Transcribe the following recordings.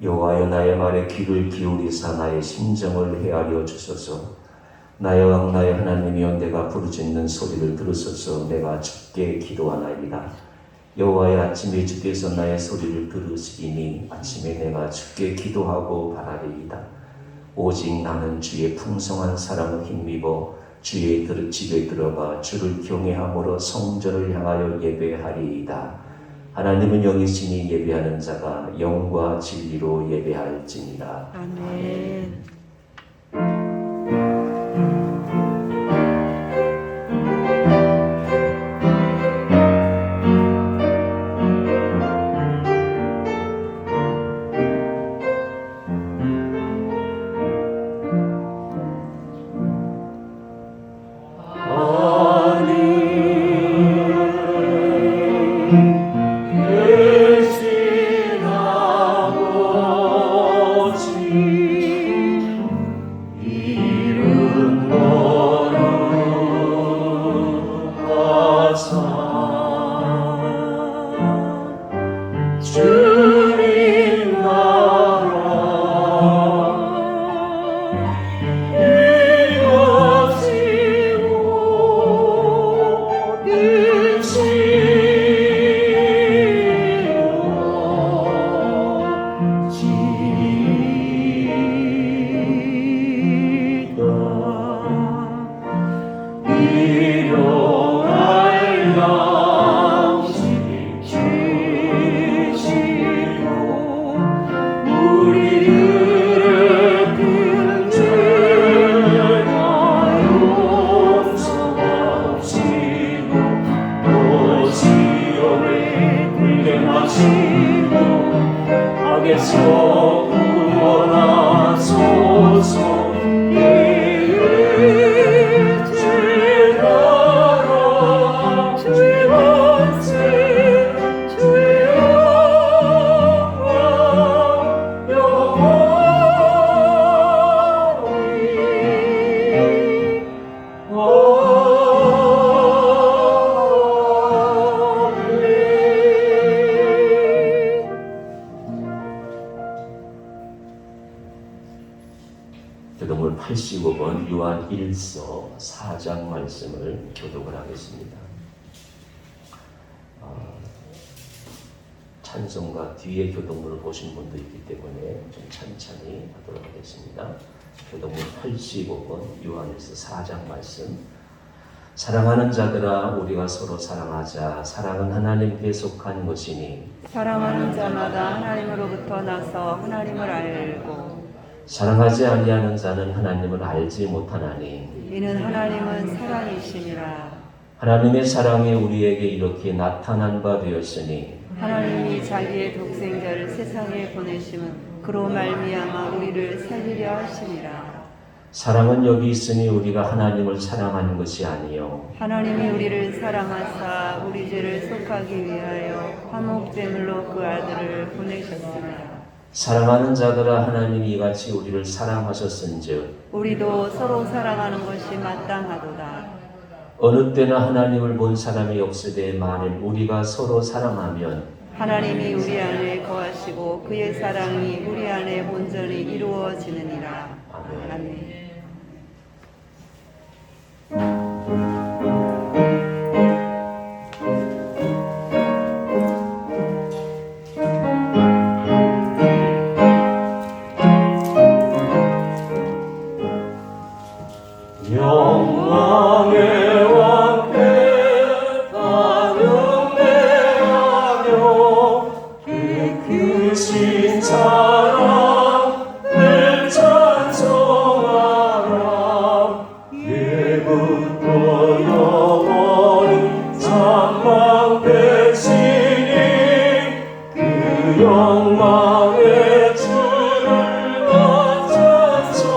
여호와여 나의 말에 귀를 기울이사 나의 심정을 헤아려 주소서. 나의 왕 나의 하나님이여 내가 부르짖는 소리를 들으소서. 내가 주께 기도하나이다. 여호와의 아침에 주께서 나의 소리를 들으시리니 아침에 내가 주께 기도하고 바라리이다. 오직 나는 주의 풍성한 사랑을 힘입어 주의 집에 들어가 주를 경외함으로 성전을 향하여 예배하리이다. 하나님은 영이시니 예배하는 자가 영과 진리로 예배할지니라. 아멘. 교독물 85번 요한 1서 4장 말씀을 교독을 하겠습니다. 찬송가 뒤에 교독물을 보신 분도 있기 때문에 좀 천천히 하도록 하겠습니다. 교독물 85번 요한일서 4장 말씀. 사랑하는 자들아 우리가 서로 사랑하자. 사랑은 하나님께 속한 것이니 사랑하는 자마다 하나님으로부터 나서 하나님을 알고 사랑하지 아니하는 자는 하나님을 알지 못하나니 이는 하나님은 사랑이심이라. 하나님의 사랑이 우리에게 이렇게 나타난 바 되었으니 하나님이 자기의 독생자를 세상에 보내심은 그로 말미암아 우리를 살리려 하심이라. 사랑은 여기 있으니 우리가 하나님을 사랑하는 것이 아니요 하나님이 우리를 사랑하사 우리 죄를 속하기 위하여 화목제물로 그 아들을 보내셨습니다. 사랑하는 자들아 하나님이 이같이 우리를 사랑하셨은즉 우리도 서로 사랑하는 것이 마땅하도다. 어느 때나 하나님을 본 사람이 없으되 만일 우리가 서로 사랑하면 하나님이 우리 안에 거하시고 그의 사랑이 우리 안에 온전히 이루어지느니라. 아멘. 아멘. 영광의 왕께 찬양하며 그 크신 사랑을 찬송하라. 예부터 영원히 삼방 백신이 그 영광의 주를 다 찬송하라.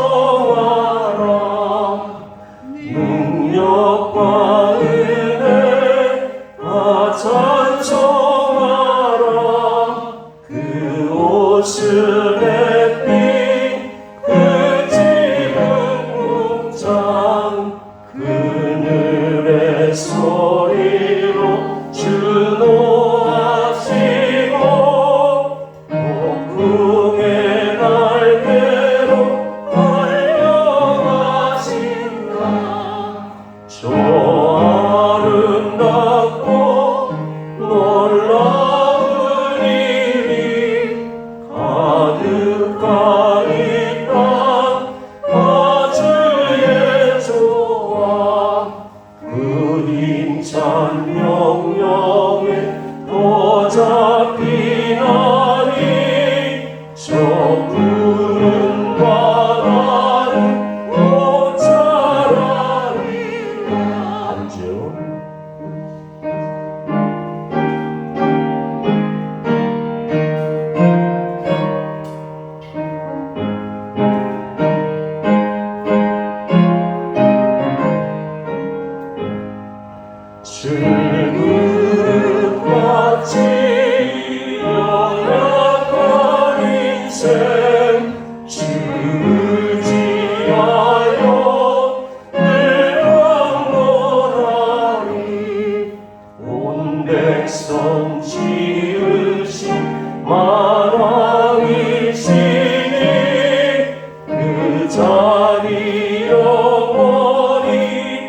영원히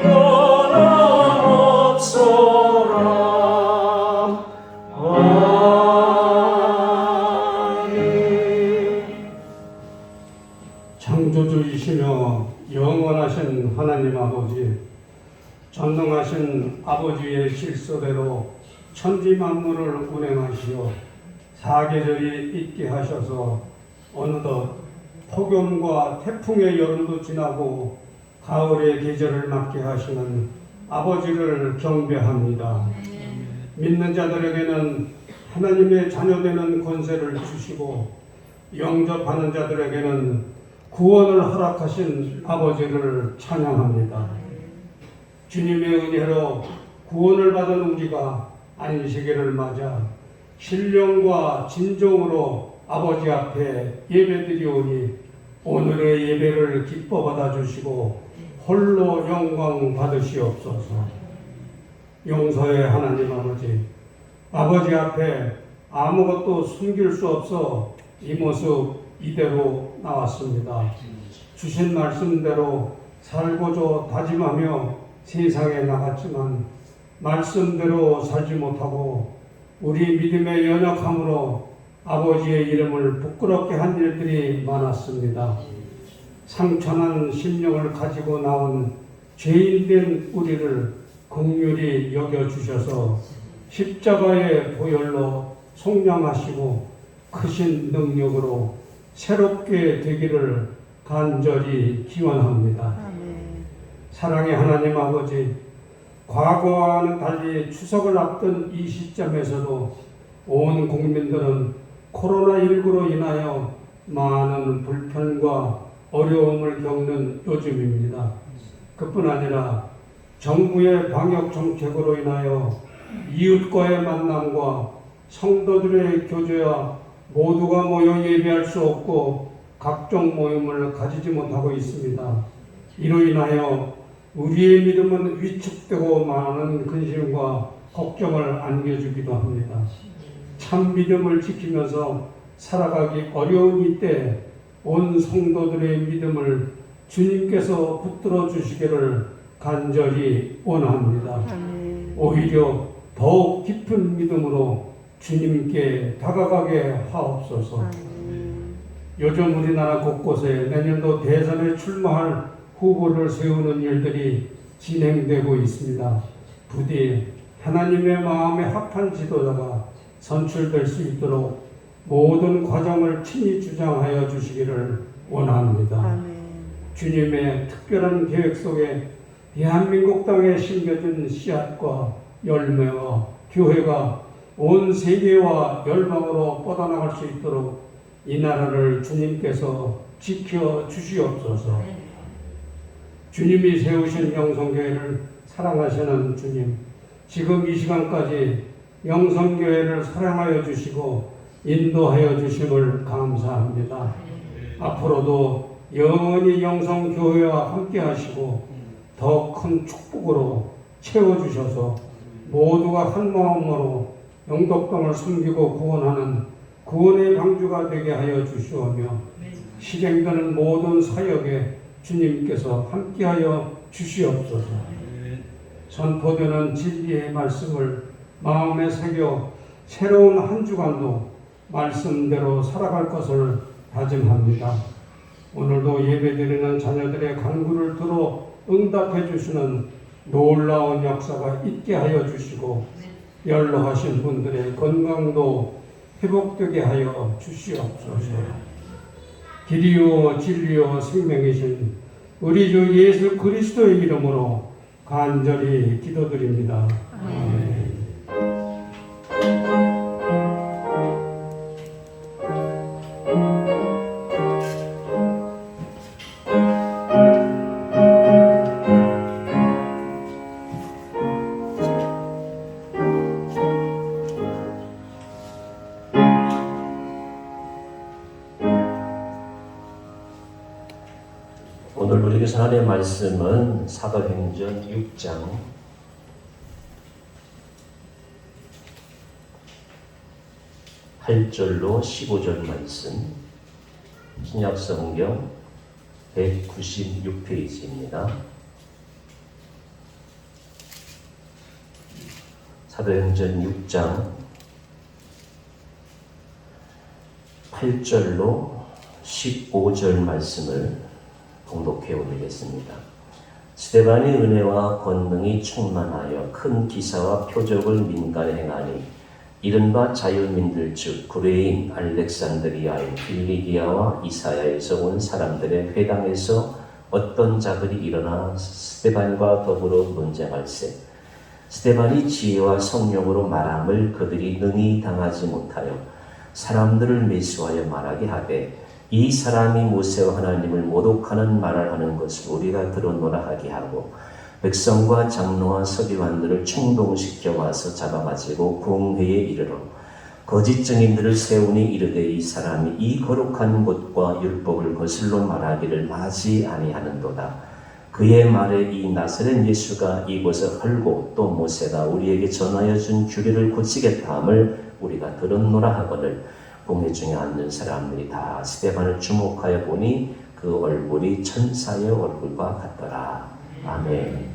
변함없소라. 아멘. 창조주이시며 영원하신 하나님 아버지, 전능하신 아버지의 실소대로 천지 만물을 운행하시어 사계절이 있게 하셔서 어느덧 폭염과 태풍의 여름도 지나고 가을의 계절을 맞게 하시는 아버지를 경배합니다. 믿는 자들에게는 하나님의 자녀되는 권세를 주시고 영접하는 자들에게는 구원을 허락하신 아버지를 찬양합니다. 주님의 은혜로 구원을 받은 우리가 안식일을 맞아 신령과 진정으로 아버지 앞에 예배드리오니 오늘의 예배를 기뻐 받아주시고 홀로 영광 받으시옵소서. 용서의 하나님 아버지, 아버지 앞에 아무것도 숨길 수 없어 이 모습 이대로 나왔습니다. 주신 말씀대로 살고자 다짐하며 세상에 나갔지만 말씀대로 살지 못하고 우리 믿음의 연약함으로 아버지의 이름을 부끄럽게 한 일들이 많았습니다. 상처난 심령을 가지고 나온 죄인된 우리를 긍휼히 여겨주셔서 십자가의 보혈로 속량하시고 크신 능력으로 새롭게 되기를 간절히 기원합니다. 아멘. 사랑의 하나님 아버지, 과거와는 달리 추석을 앞둔 이 시점에서도 온 국민들은 코로나19로 인하여 많은 불편과 어려움을 겪는 요즘입니다. 그뿐 아니라 정부의 방역 정책으로 인하여 이웃과의 만남과 성도들의 교제와 모두가 모여 예배할 수 없고 각종 모임을 가지지 못하고 있습니다. 이로 인하여 우리의 믿음은 위축되고 많은 근심과 걱정을 안겨주기도 합니다. 참 믿음을 지키면서 살아가기 어려운 이때 온 성도들의 믿음을 주님께서 붙들어 주시기를 간절히 원합니다. 아멘. 오히려 더욱 깊은 믿음으로 주님께 다가가게 하옵소서. 아멘. 요즘 우리나라 곳곳에 내년도 대선에 출마할 후보를 세우는 일들이 진행되고 있습니다. 부디 하나님의 마음에 합한 지도자가 선출될 수 있도록 모든 과정을 친히 주장하여 주시기를 원합니다. 아멘. 주님의 특별한 계획 속에 대한민국 땅에 심겨진 씨앗과 열매와 교회가 온 세계와 열방으로 뻗어나갈 수 있도록 이 나라를 주님께서 지켜 주시옵소서. 주님이 세우신 영성교회를 사랑하시는 주님, 지금 이 시간까지 영성교회를 사랑하여 주시고 인도하여 주심을 감사합니다. 앞으로도 영원히 영성교회와 함께 하시고 더 큰 축복으로 채워주셔서 모두가 한 마음으로 영덕동을 섬기고 구원하는 구원의 방주가 되게 하여 주시오며 실행되는 모든 사역에 주님께서 함께하여 주시옵소서. 선포되는 진리의 말씀을 마음에 새겨 새로운 한 주간도 말씀대로 살아갈 것을 다짐합니다. 오늘도 예배드리는 자녀들의 간구를 들어 응답해 주시는 놀라운 역사가 있게 하여 주시고 연로하신 분들의 건강도 회복되게 하여 주시옵소서. 길이요 진리요 생명이신 우리 주 예수 그리스도의 이름으로 간절히 기도드립니다. 아멘. 오늘 우리에게 하나님의 말씀은 사도행전 6장 8절로 15절 말씀, 신약성경 196페이지입니다. 사도행전 6장 8절로 15절 말씀을 봉독해 올리겠습니다. 스데반의 은혜와 권능이 충만하여 큰 기사와 표적을 민간에 행하니 이른바 자유민들 즉 구레인 알렉산드리아인 빌리기아와 이사야에서 온 사람들의 회당에서 어떤 자들이 일어나 스데반과 더불어 논쟁할세. 스데반이 지혜와 성령으로 말함을 그들이 능히 당하지 못하여 사람들을 매수하여 말하게 하되 이 사람이 모세와 하나님을 모독하는 말을 하는 것을 우리가 들었노라 하게 하고 백성과 장로와 서기관들을 충동시켜 와서 잡아가지고 공회에 이르러 거짓 증인들을 세우니 이르되 이 사람이 이 거룩한 곳과 율법을 거슬러 말하기를 마지 아니하는도다. 그의 말에 이 나사렛 예수가 이곳을 헐고 또 모세가 우리에게 전하여 준 규례를 고치겠다 함을 우리가 들었노라 하거늘 공회 중에 앉는 사람들이 다 스데반을 주목하여 보니 그 얼굴이 천사의 얼굴과 같더라. 아멘.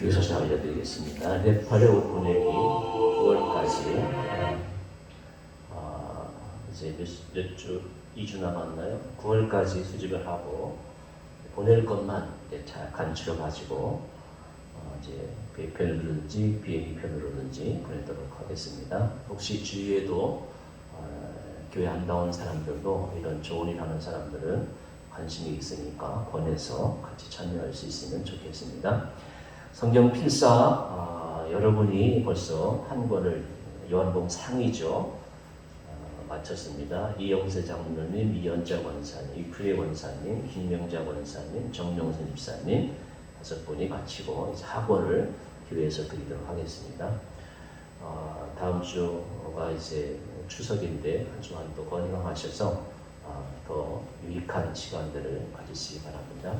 교사서 알려드리겠습니다. 네팔의 옷 보내기 9월까지 이제 몇 주, 2주 남았나요? 9월까지 수집을 하고 보낼 것만 잘 간추려 가지고 이제 배편으로든지 비행기편으로든지 보내도록 하겠습니다. 혹시 주위에도 교회 안 나온 사람들도 이런 좋은 일 하는 사람들은 관심이 있으니까 권해서 같이 참여할 수 있으면 좋겠습니다. 성경 필사 여러분이 벌써 한 권을 요한복음 상이죠. 마쳤습니다. 이영세 장로님, 이연자 권사님, 이프레 권사님, 김명자 권사님, 정용선 집사님 5분이 마치고 이제 학원을 교회에서 드리도록 하겠습니다. 다음 주가 이제 추석인데 한 주간 또 건강하셔서 더 유익한 시간들을 가지시기 바랍니다.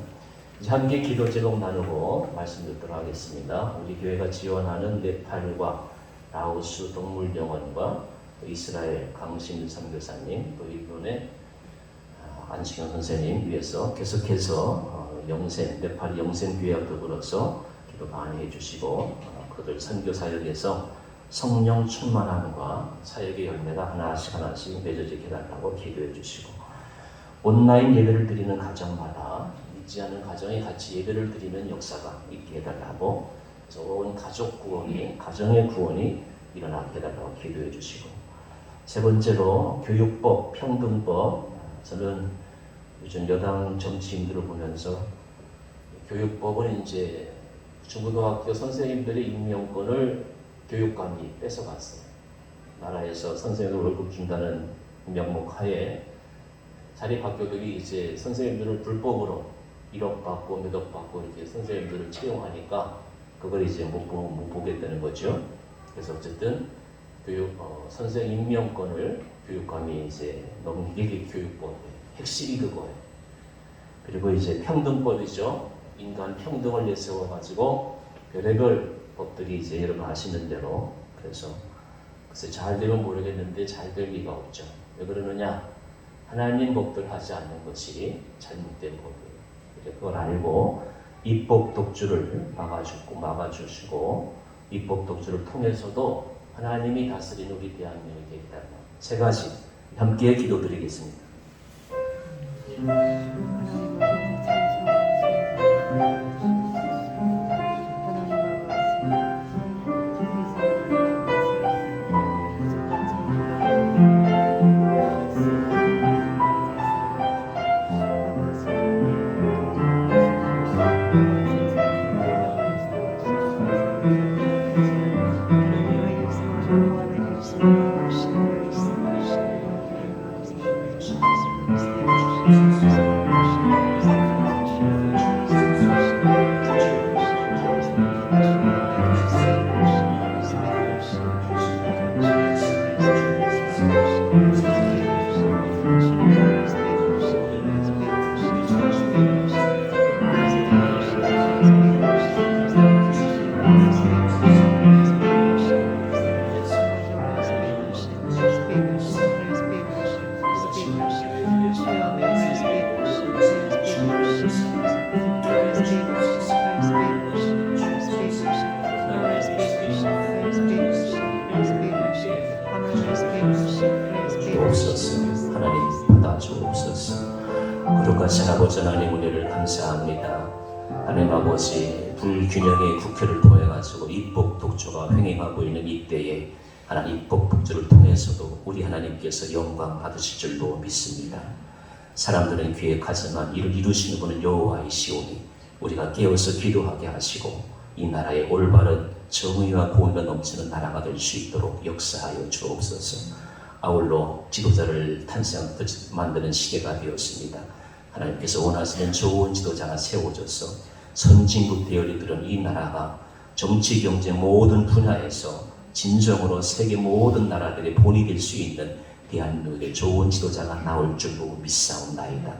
이제 함께 기도 제목 나누고 말씀 듣도록 하겠습니다. 우리 교회가 지원하는 네팔과 라오스 동물병원과 이스라엘 강신 선교사님, 또 일본의 안식영 선생님 위해서 계속해서 네팔 영생교회와 더불어서 기도 많이 해주시고 그들 선교 사역에서 성령 충만함과 사역의 열매가 하나씩 맺어지게 해달라고 기도해 주시고, 온라인 예배를 드리는 가정마다 믿지 않는 가정이 같이 예배를 드리는 역사가 있게 해달라고, 온 가족 구원이, 가정의 구원이 일어나게 해달라고 기도해 주시고, 세 번째로 교육법, 평등법. 저는 요즘 여당 정치인들을 보면서 교육법은 이제 중고등학교 선생님들의 임명권을 교육감이 뺏어갔어요. 나라에서 선생님들 월급 준다는 명목 하에 자립학교들이 이제 선생님들을 불법으로 1억 받고 몇 억 받고 이렇게 선생님들을 채용하니까 그걸 이제 못 보겠다는 거죠. 그래서 어쨌든 선생 임명권을 교육감이 이제 넘기게, 교육법의 핵심이 그거예요. 그리고 이제 평등법이죠. 인간 평등을 내세워가지고 별의별 법들이 이제 여러분 아시는 대로, 그래서 잘 되면 모르겠는데 잘 될 리가 없죠. 왜 그러느냐? 하나님 법들 하지 않는 것이 잘못된 법이에요. 그걸 알고 입법 독주를 막아주시고 입법 독주를 통해서도 하나님이 다스리는 우리 대한민국이 되겠다. 세 가지 함께 기도드리겠습니다. 거룩하신 아버지 하나님, 은혜를 감사합니다. 하나님 아버지, 불균형의 국회를 통해 가지고 입법 독주가 횡행하고 있는 이때에 하나님 입법 독주를 통해서도 우리 하나님께서 영광 받으실 줄로 믿습니다. 사람들은 계획하지만 이를 이루시는 분은 여호와이시오니 우리가 깨어서 기도하게 하시고 이 나라의 올바른 정의와 공의가 넘치는 나라가 될 수 있도록 역사하여 주옵소서. 아울러 지도자를 만드는 시대가 되었습니다. 하나님께서 원하시는 좋은 지도자가 세워져서 선진국 대열이들은 이 나라가 정치, 경제 모든 분야에서 진정으로 세계 모든 나라들의 본이 될 수 있는 대한민국의 좋은 지도자가 나올 줄로 믿사옵나이다.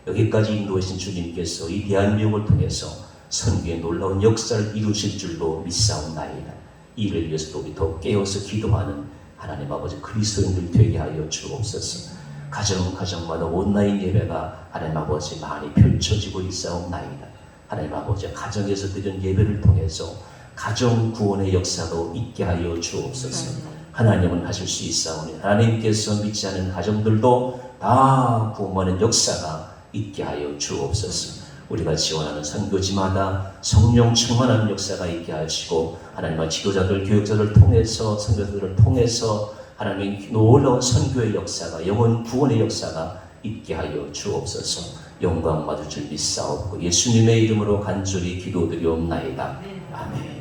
여기까지 인도하신 주님께서 이 대한민국을 통해서 선교의 놀라운 역사를 이루실 줄로 믿사옵나이다. 이를 위해서도 우리 더 깨어서 기도하는 하나님 아버지 그리스도인들 되게 하여 주옵소서. 가정마다 온라인 예배가 하나님 아버지 많이 펼쳐지고 있사옵나이다. 하나님 아버지 가정에서 드린 예배를 통해서 가정 구원의 역사도 있게 하여 주옵소서. 하나님은 하실 수 있사오니 하나님께서 믿지 않은 가정들도 다 구원하는 역사가 있게 하여 주옵소서. 우리가 지원하는 선교지마다 성령 충만한 역사가 있게 하시고 하나님의 지도자들, 교육자들 통해서 선교사들을 통해서 하나님의 놀라운 선교의 역사가, 영혼 구원의 역사가 있게 하여 주옵소서. 영광 받을 줄 믿사옵고 예수님의 이름으로 간절히 기도드리옵나이다. 아멘.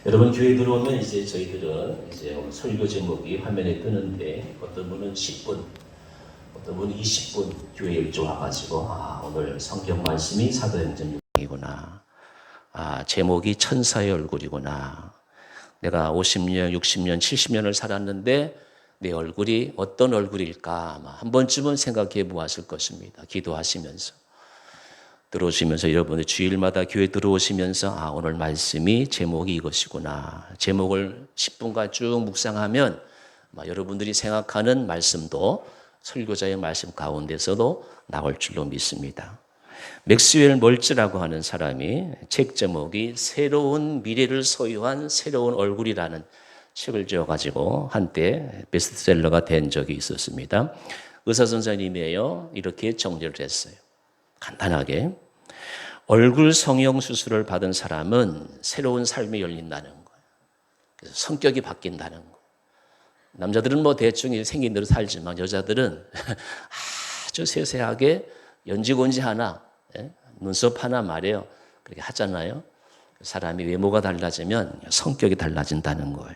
여러분, 교회 들어오면 이제 저희들은 이제 설교 제목이 화면에 뜨는데 어떤 분은 10분, 어떤 분은 20분 교회에 일찍 와가지고 오늘 성경 말씀이 사도행전 6장이구나. 제목이 천사의 얼굴이구나. 내가 50년, 60년, 70년을 살았는데 내 얼굴이 어떤 얼굴일까 아마 한 번쯤은 생각해 보았을 것입니다. 기도하시면서. 들어오시면서 여러분이 주일마다 교회 들어오시면서 아, 오늘 말씀이 제목이 이것이구나. 제목을 10분간 쭉 묵상하면 아마 여러분들이 생각하는 말씀도 설교자의 말씀 가운데서도 나올 줄로 믿습니다. 맥스웰 멀츠라고 하는 사람이 책 제목이 새로운 미래를 소유한 새로운 얼굴이라는 책을 지어가지고 한때 베스트셀러가 된 적이 있었습니다. 의사 선생님이에요. 이렇게 정리를 했어요. 간단하게 얼굴 성형 수술을 받은 사람은 새로운 삶이 열린다는 거예요. 그래서 성격이 바뀐다는 거예요. 남자들은 뭐 대충 생긴 대로 살지만 여자들은 아주 세세하게 연지곤지 하나, 눈썹 하나 말이에요. 그렇게 하잖아요. 사람이 외모가 달라지면 성격이 달라진다는 거예요.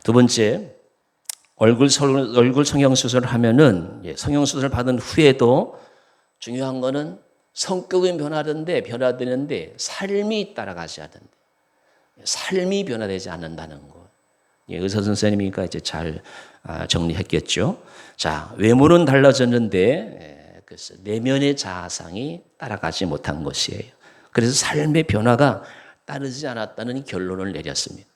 두 번째, 얼굴 성형수술을 하면은 성형수술을 받은 후에도 중요한 거는 성격은 변화되는데 삶이 따라가셔야 된다. 삶이 변화되지 않는다는 거. 의사 선생님이니까 이제 잘 정리했겠죠. 자, 외모는 달라졌는데 그래서 내면의 자아상이 따라가지 못한 것이에요. 그래서 삶의 변화가 따르지 않았다는 결론을 내렸습니다.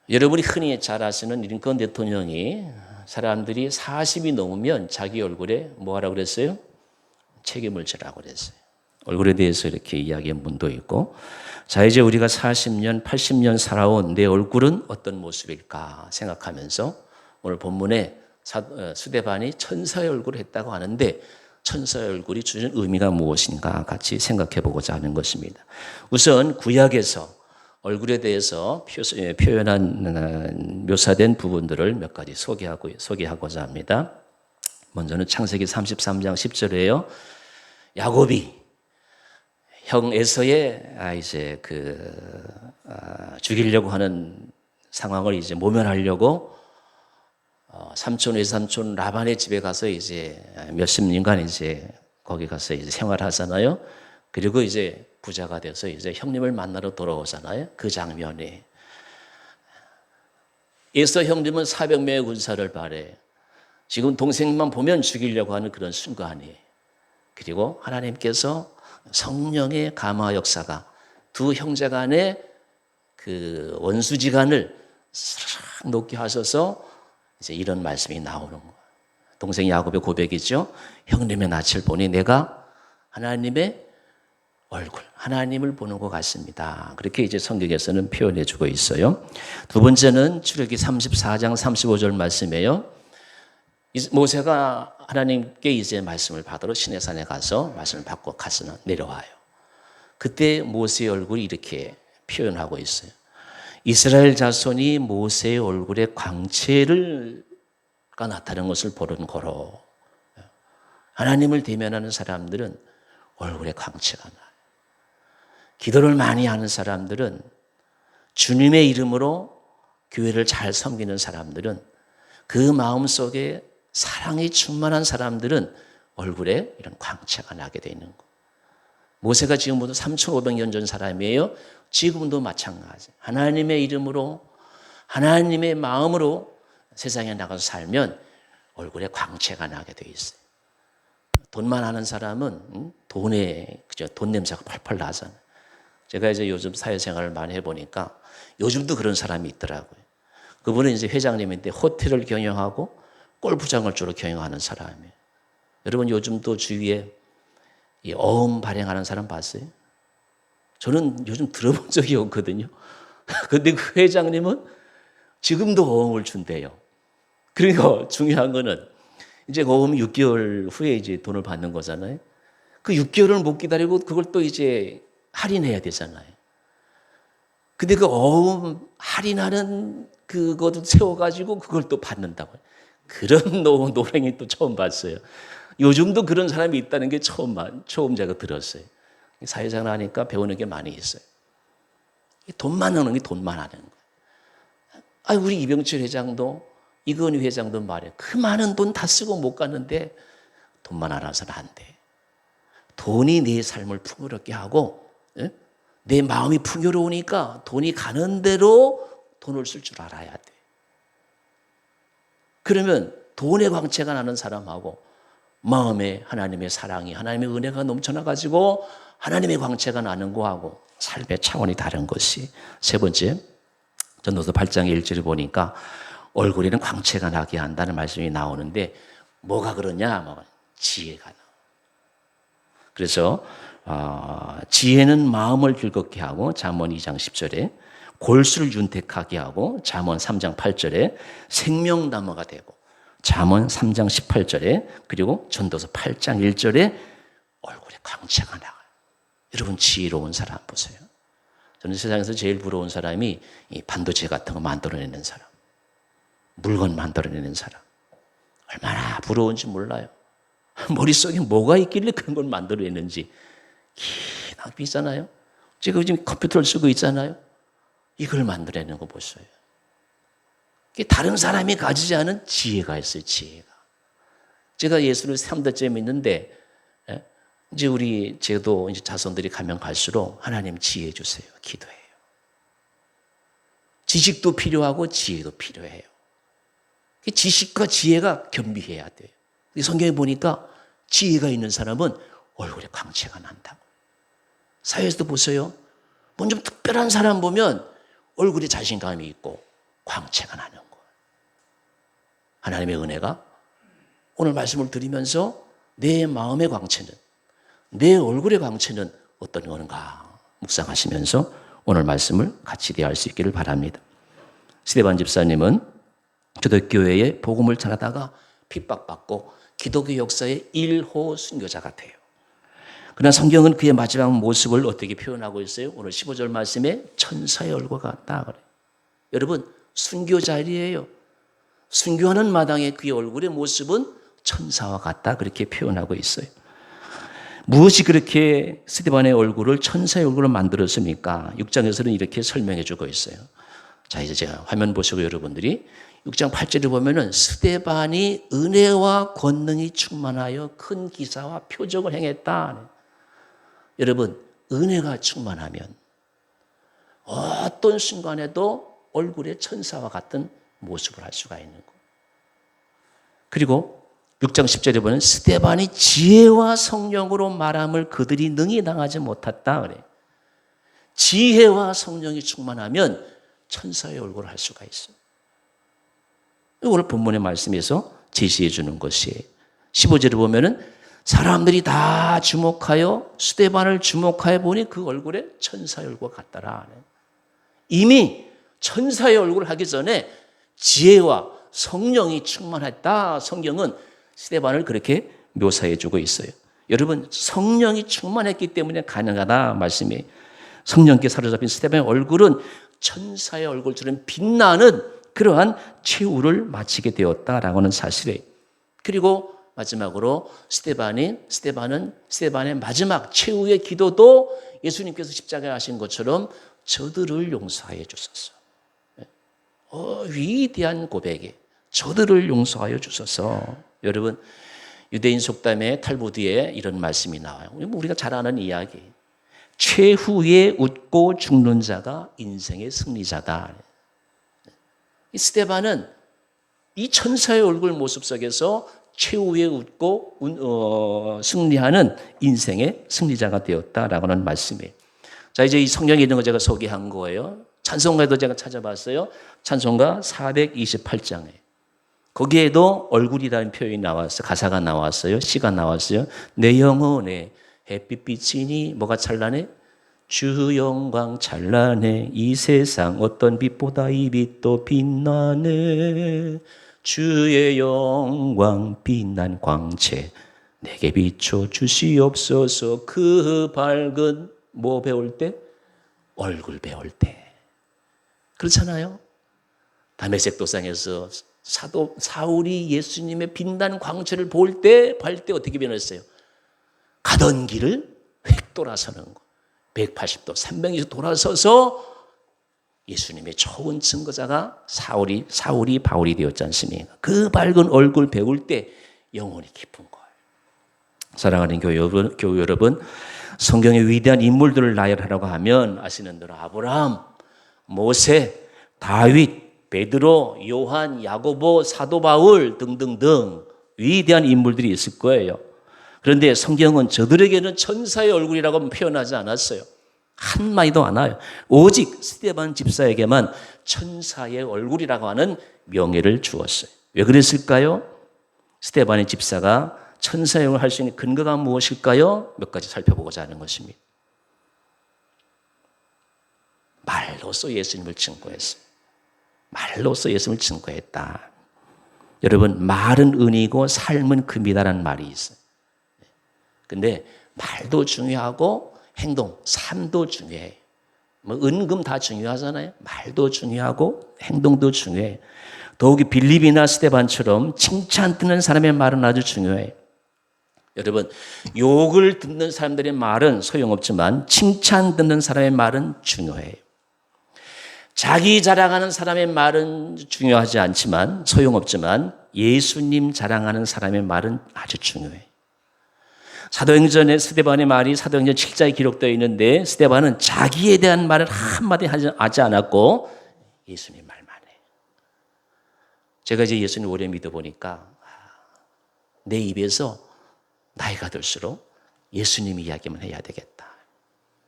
여러분이 흔히 잘 아시는 링컨 대통령이 사람들이 40이 넘으면 자기 얼굴에 뭐 하라고 그랬어요? 책임을 지라고 그랬어요. 얼굴에 대해서 이렇게 이야기한 분도 있고, 자, 이제 우리가 40년, 80년 살아온 내 얼굴은 어떤 모습일까 생각하면서 오늘 본문에 수데반이 천사의 얼굴을 했다고 하는데 천사의 얼굴이 주는 의미가 무엇인가 같이 생각해 보고자 하는 것입니다. 우선 구약에서 얼굴에 대해서 표현한 묘사된 부분들을 몇 가지 소개하고자 합니다. 먼저는 창세기 33장 10절에요. 야곱이 형 에서의 이제 죽이려고 하는 상황을 이제 모면하려고 삼촌 외삼촌 라반의 집에 가서 이제 몇십 년간 이제 거기 가서 이제 생활하잖아요. 그리고 이제 부자가 돼서 이제 형님을 만나러 돌아오잖아요. 그 장면에 에서 형님은 400명의 군사를 발해 지금 동생만 보면 죽이려고 하는 그런 순간이에요. 그리고 하나님께서 성령의 감화 역사가 두 형제 간의 그 원수지간을 싹 높게 하셔서 이제 이런 말씀이 나오는 거예요. 동생 야곱의 고백이죠. 형님의 낯을 보니 내가 하나님의 얼굴, 하나님을 보는 것 같습니다. 그렇게 이제 성경에서는 표현해 주고 있어요. 두 번째는 출애굽기 34장 35절 말씀이에요. 모세가 하나님께 이제 말씀을 받으러 시내산에 가서 말씀을 받고 가서 내려와요. 그때 모세의 얼굴이 이렇게 표현하고 있어요. 이스라엘 자손이 모세의 얼굴에 광채가 나타나는 것을 보는 거로. 하나님을 대면하는 사람들은 얼굴에 광채가 나요. 기도를 많이 하는 사람들은 주님의 이름으로 교회를 잘 섬기는 사람들은 그 마음속에 사랑이 충만한 사람들은 얼굴에 이런 광채가 나게 되는 거예요. 모세가 지금부터 3,500년 전 사람이에요. 지금도 마찬가지. 하나님의 이름으로 하나님의 마음으로 세상에 나가서 살면 얼굴에 광채가 나게 돼 있어요. 돈만 하는 사람은 돈 냄새가 팔팔 나잖아요. 제가 이제 요즘 사회생활을 많이 해보니까 요즘도 그런 사람이 있더라고요. 그분은 이제 회장님인데 호텔을 경영하고 골프장을 주로 경영하는 사람이에요. 여러분 요즘도 주위에 이 어음 발행하는 사람 봤어요? 저는 요즘 들어본 적이 없거든요. 근데 그 회장님은 지금도 어음을 준대요. 그러니까 중요한 거는 이제 어음 6개월 후에 이제 돈을 받는 거잖아요. 그 6개월을 못 기다리고 그걸 또 이제 할인해야 되잖아요. 근데 그 어음 할인하는 그것도 세워가지고 그걸 또 받는다고요. 그런 노랭이 또 처음 봤어요. 요즘도 그런 사람이 있다는 게 처음 제가 들었어요. 사회생활 하니까 배우는 게 많이 있어요. 돈만 하는 게 돈만 하는 거예요. 우리 이병철 회장도 이건희 회장도 말해요. 그 많은 돈 다 쓰고 못 갔는데 돈만 알아서는 안 돼. 돈이 내 삶을 풍요롭게 하고 내 마음이 풍요로우니까 돈이 가는 대로 돈을 쓸 줄 알아야 돼. 그러면 돈의 광채가 나는 사람하고 마음에 하나님의 사랑이, 하나님의 은혜가 넘쳐나가지고 하나님의 광채가 나는 거하고 삶의 차원이 다른 것이. 세 번째, 전도서 8장 1절을 보니까 얼굴에는 광채가 나게 한다는 말씀이 나오는데 뭐가 그러냐? 지혜가 나. 그래서 지혜는 마음을 즐겁게 하고 잠언 2장 10절에 골수를 윤택하게 하고 잠언 3장 8절에 생명나무가 되고 잠언 3장 18절에 그리고 전도서 8장 1절에 얼굴에 광채가 나가요. 여러분 지혜로운 사람 보세요. 저는 세상에서 제일 부러운 사람이 이 반도체 같은 거 만들어내는 사람, 물건 만들어내는 사람. 얼마나 부러운지 몰라요. 머릿속에 뭐가 있길래 그런 걸 만들어내는지. 기나 비잖아요. 지금 컴퓨터를 쓰고 있잖아요. 이걸 만들어내는 거 보세요. 다른 사람이 가지지 않은 지혜가 있어요. 지혜가. 제가 예수를 3대째 믿는데 이제 저도 이제 자손들이 가면 갈수록 하나님 지혜 주세요. 기도해요. 지식도 필요하고 지혜도 필요해요. 지식과 지혜가 겸비해야 돼요. 성경에 보니까 지혜가 있는 사람은 얼굴에 광채가 난다고. 사회에서도 보세요. 좀 특별한 사람 보면 얼굴에 자신감이 있고 광채가 나는 거예요. 하나님의 은혜가 오늘 말씀을 드리면서 내 마음의 광채는, 내 얼굴의 광채는 어떤 건가 묵상하시면서 오늘 말씀을 같이 대할 수 있기를 바랍니다. 스데반 집사님은 기독교회에 복음을 전하다가 핍박받고 기독교 역사의 1호 순교자 같아요. 그러나 성경은 그의 마지막 모습을 어떻게 표현하고 있어요? 오늘 15절 말씀에 천사의 얼굴 같다 그래요. 여러분 순교자리예요. 순교하는 마당에 그의 얼굴의 모습은 천사와 같다 그렇게 표현하고 있어요. 무엇이 그렇게 스데반의 얼굴을 천사의 얼굴로 만들었습니까? 6장에서는 이렇게 설명해 주고 있어요. 자, 이제 제가 화면 보시고 여러분들이 6장 8절에 보면은 스데반이 은혜와 권능이 충만하여 큰 기사와 표적을 행했다. 여러분, 은혜가 충만하면 어떤 순간에도 얼굴에 천사와 같은 모습을 할 수가 있는 거예요. 그리고 6장 10절에 보면 스데반이 지혜와 성령으로 말함을 그들이 능히 당하지 못했다 그래. 지혜와 성령이 충만하면 천사의 얼굴을 할 수가 있어요. 오늘 본문의 말씀에서 제시해 주는 것이에요. 15절에 보면은 사람들이 다 주목하여 스데반을 주목하여 보니 그 얼굴에 천사의 얼굴 같더라. 이미 천사의 얼굴을 하기 전에 지혜와 성령이 충만했다. 성경은 스데반을 그렇게 묘사해 주고 있어요. 여러분 성령이 충만했기 때문에 가능하다 말씀이에요. 성령께 사로잡힌 스데반의 얼굴은 천사의 얼굴처럼 빛나는 그러한 최후를 마치게 되었다라고 하는 사실이에요. 그리고 마지막으로 스데반의 마지막 최후의 기도도 예수님께서 십자가에 하신 것처럼 저들을 용서하여 주소서. 위대한 고백에 저들을 용서하여 주소서. 여러분 유대인 속담의 탈무드에 이런 말씀이 나와요. 우리가 잘 아는 이야기. 최후에 웃고 죽는 자가 인생의 승리자다. 이 스데반은 이 천사의 얼굴 모습 속에서 최후에 웃고 승리하는 인생의 승리자가 되었다라고 하는 말씀이에요. 자, 이제 이 성경에 있는 거 제가 소개한 거예요. 찬송가에도 제가 찾아봤어요. 찬송가 428장에. 거기에도 얼굴이라는 표현이 나왔어요. 가사가 나왔어요. 시가 나왔어요. 내 영혼에 햇빛 비치니 뭐가 찬란해? 주 영광 찬란해. 이 세상 어떤 빛보다 이 빛도 빛나네. 주의 영광 빛난 광채 내게 비춰 주시옵소서. 그 밝은 뭐 배울 때? 얼굴 배울 때. 그렇잖아요. 다메섹 도상에서 사도 사울이 예수님의 빛난 광채를 볼 때 어떻게 변했어요? 가던 길을 획 돌아서는 거. 180도 360도 돌아서서 예수님의 좋은 증거자가 사울이 바울이 되었지 않습니까? 그 밝은 얼굴 배울 때 영혼이 깊은 거예요. 사랑하는 교회 여러분, 성경의 위대한 인물들을 나열하라고 하면 아시는 대로 아브라함, 모세, 다윗, 베드로, 요한, 야고보, 사도 바울 등등등 위대한 인물들이 있을 거예요. 그런데 성경은 저들에게는 천사의 얼굴이라고 표현하지 않았어요. 한마디도 안 와요. 오직 스데반 집사에게만 천사의 얼굴이라고 하는 명예를 주었어요. 왜 그랬을까요? 스데반의 집사가 천사의 얼굴을 할 수 있는 근거가 무엇일까요? 몇 가지 살펴보고자 하는 것입니다. 말로써 예수님을 증거했어요. 말로써 예수님을 증거했다. 여러분, 말은 은이고 삶은 금이다라는 말이 있어요. 근데 말도 중요하고 행동, 삶도 중요해요. 뭐 은금 다 중요하잖아요. 말도 중요하고 행동도 중요해요. 더욱이 빌립이나 스데반처럼 칭찬 듣는 사람의 말은 아주 중요해요. 여러분, 욕을 듣는 사람들의 말은 소용없지만 칭찬 듣는 사람의 말은 중요해요. 자기 자랑하는 사람의 말은 중요하지 않지만 소용없지만 예수님 자랑하는 사람의 말은 아주 중요해요. 사도행전에 스데반의 말이 사도행전 7장에 기록되어 있는데 스데반은 자기에 대한 말을 한마디 하지 않았고 예수님 말만 해요. 제가 이제 예수님 오래 믿어보니까 내 입에서 나이가 들수록 예수님 이야기만 해야 되겠다.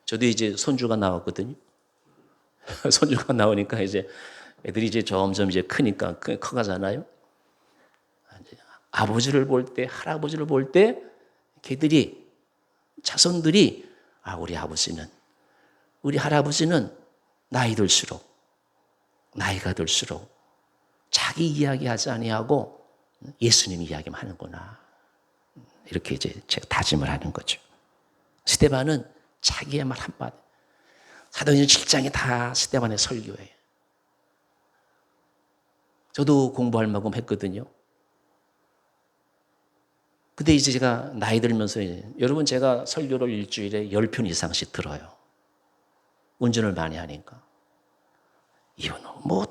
저도 이제 손주가 나왔거든요. 손주가 나오니까 이제 애들이 이제 점점 이제 크니까 커가잖아요. 아버지를 볼 때, 할아버지를 볼 때 걔들이 자손들이 우리 아버지는, 우리 할아버지는 나이가 들수록 자기 이야기하지 아니하고 예수님 이야기만 하는구나. 이렇게 이제 제가 다짐을 하는 거죠. 스데반은 자기의 말 한마디. 사도행전 7장이 다 스데반의 설교예요. 저도 공부할 만큼 했거든요. 근데 이제 제가 나이 들면서 여러분 제가 설교를 일주일에 10편 이상씩 들어요. 운전을 많이 하니까. 이거는 뭐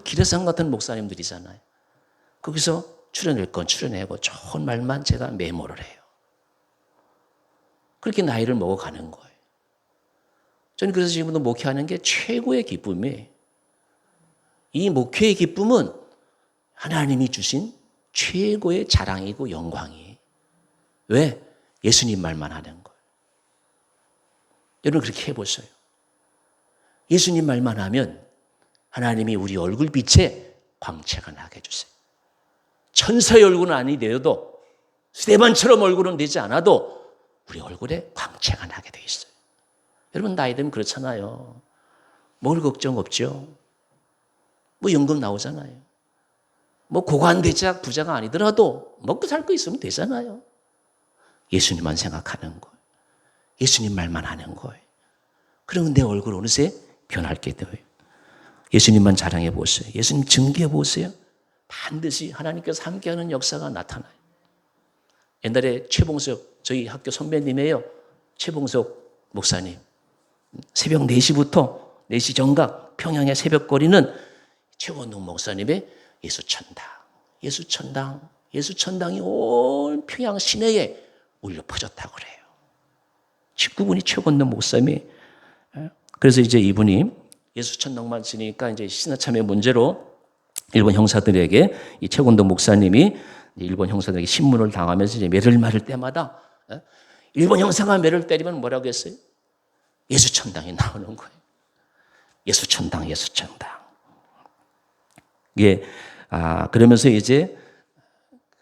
기레상 같은 목사님들이잖아요. 거기서 출연할 건 출연하고 좋은 말만 제가 메모를 해요. 그렇게 나이를 먹어가는 거예요. 저는 그래서 지금도 목회하는 게 최고의 기쁨이에요. 이 목회의 기쁨은 하나님이 주신 최고의 자랑이고 영광이에요. 왜? 예수님 말만 하는 거예요. 여러분 그렇게 해보세요. 예수님 말만 하면 하나님이 우리 얼굴빛에 광채가 나게 해주세요. 천사의 얼굴은 아니더라도 스데반처럼 얼굴은 되지 않아도 우리 얼굴에 광채가 나게 돼 있어요. 여러분 나이 들면 그렇잖아요. 먹을 걱정 없죠. 뭐 연금 나오잖아요. 뭐 고관대작 부자가 아니더라도 먹고 살 거 있으면 되잖아요. 예수님만 생각하는 거예요. 예수님 말만 하는 거예요. 그러면 내 얼굴 어느새 변할게 돼요. 예수님만 자랑해 보세요. 예수님 증거해 보세요. 반드시 하나님께서 함께하는 역사가 나타나요. 옛날에 최봉석 저희 학교 선배님이에요. 최봉석 목사님. 새벽 4시부터 4시 정각 평양의 새벽거리는 최원동 목사님의 예수천당이 온 평양 시내에 울려 퍼졌다고 그래요. 직구분이 최원동 목사님이. 그래서 이제 이분이 예수천당만 지니까 이제 신화참의 문제로 일본 형사들에게 이 최원동 목사님이 일본 형사들에게 신문을 당하면서 이제 매를 맞을 때마다 일본 형사가 매를 때리면 뭐라고 했어요? 예수천당이 나오는 거예요. 예수천당. 예, 그러면서 이제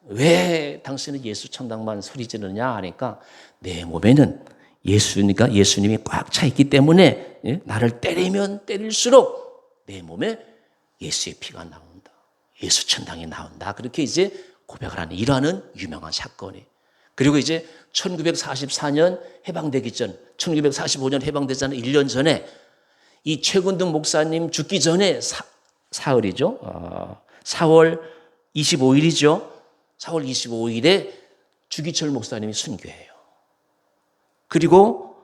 왜 당신은 예수천당만 소리 지르냐 하니까 내 몸에는 예수님이 꽉 차 있기 때문에 나를 때리면 때릴수록 내 몸에 예수의 피가 나온다. 예수천당이 나온다. 그렇게 이제 고백을 하는 이러한 유명한 사건이. 그리고 이제 1944년 해방되기 전, 1945년 해방되자는 1년 전에 이 최근동 목사님 죽기 전에 사흘이죠. 4월 25일이죠. 4월 25일에 주기철 목사님이 순교해요. 그리고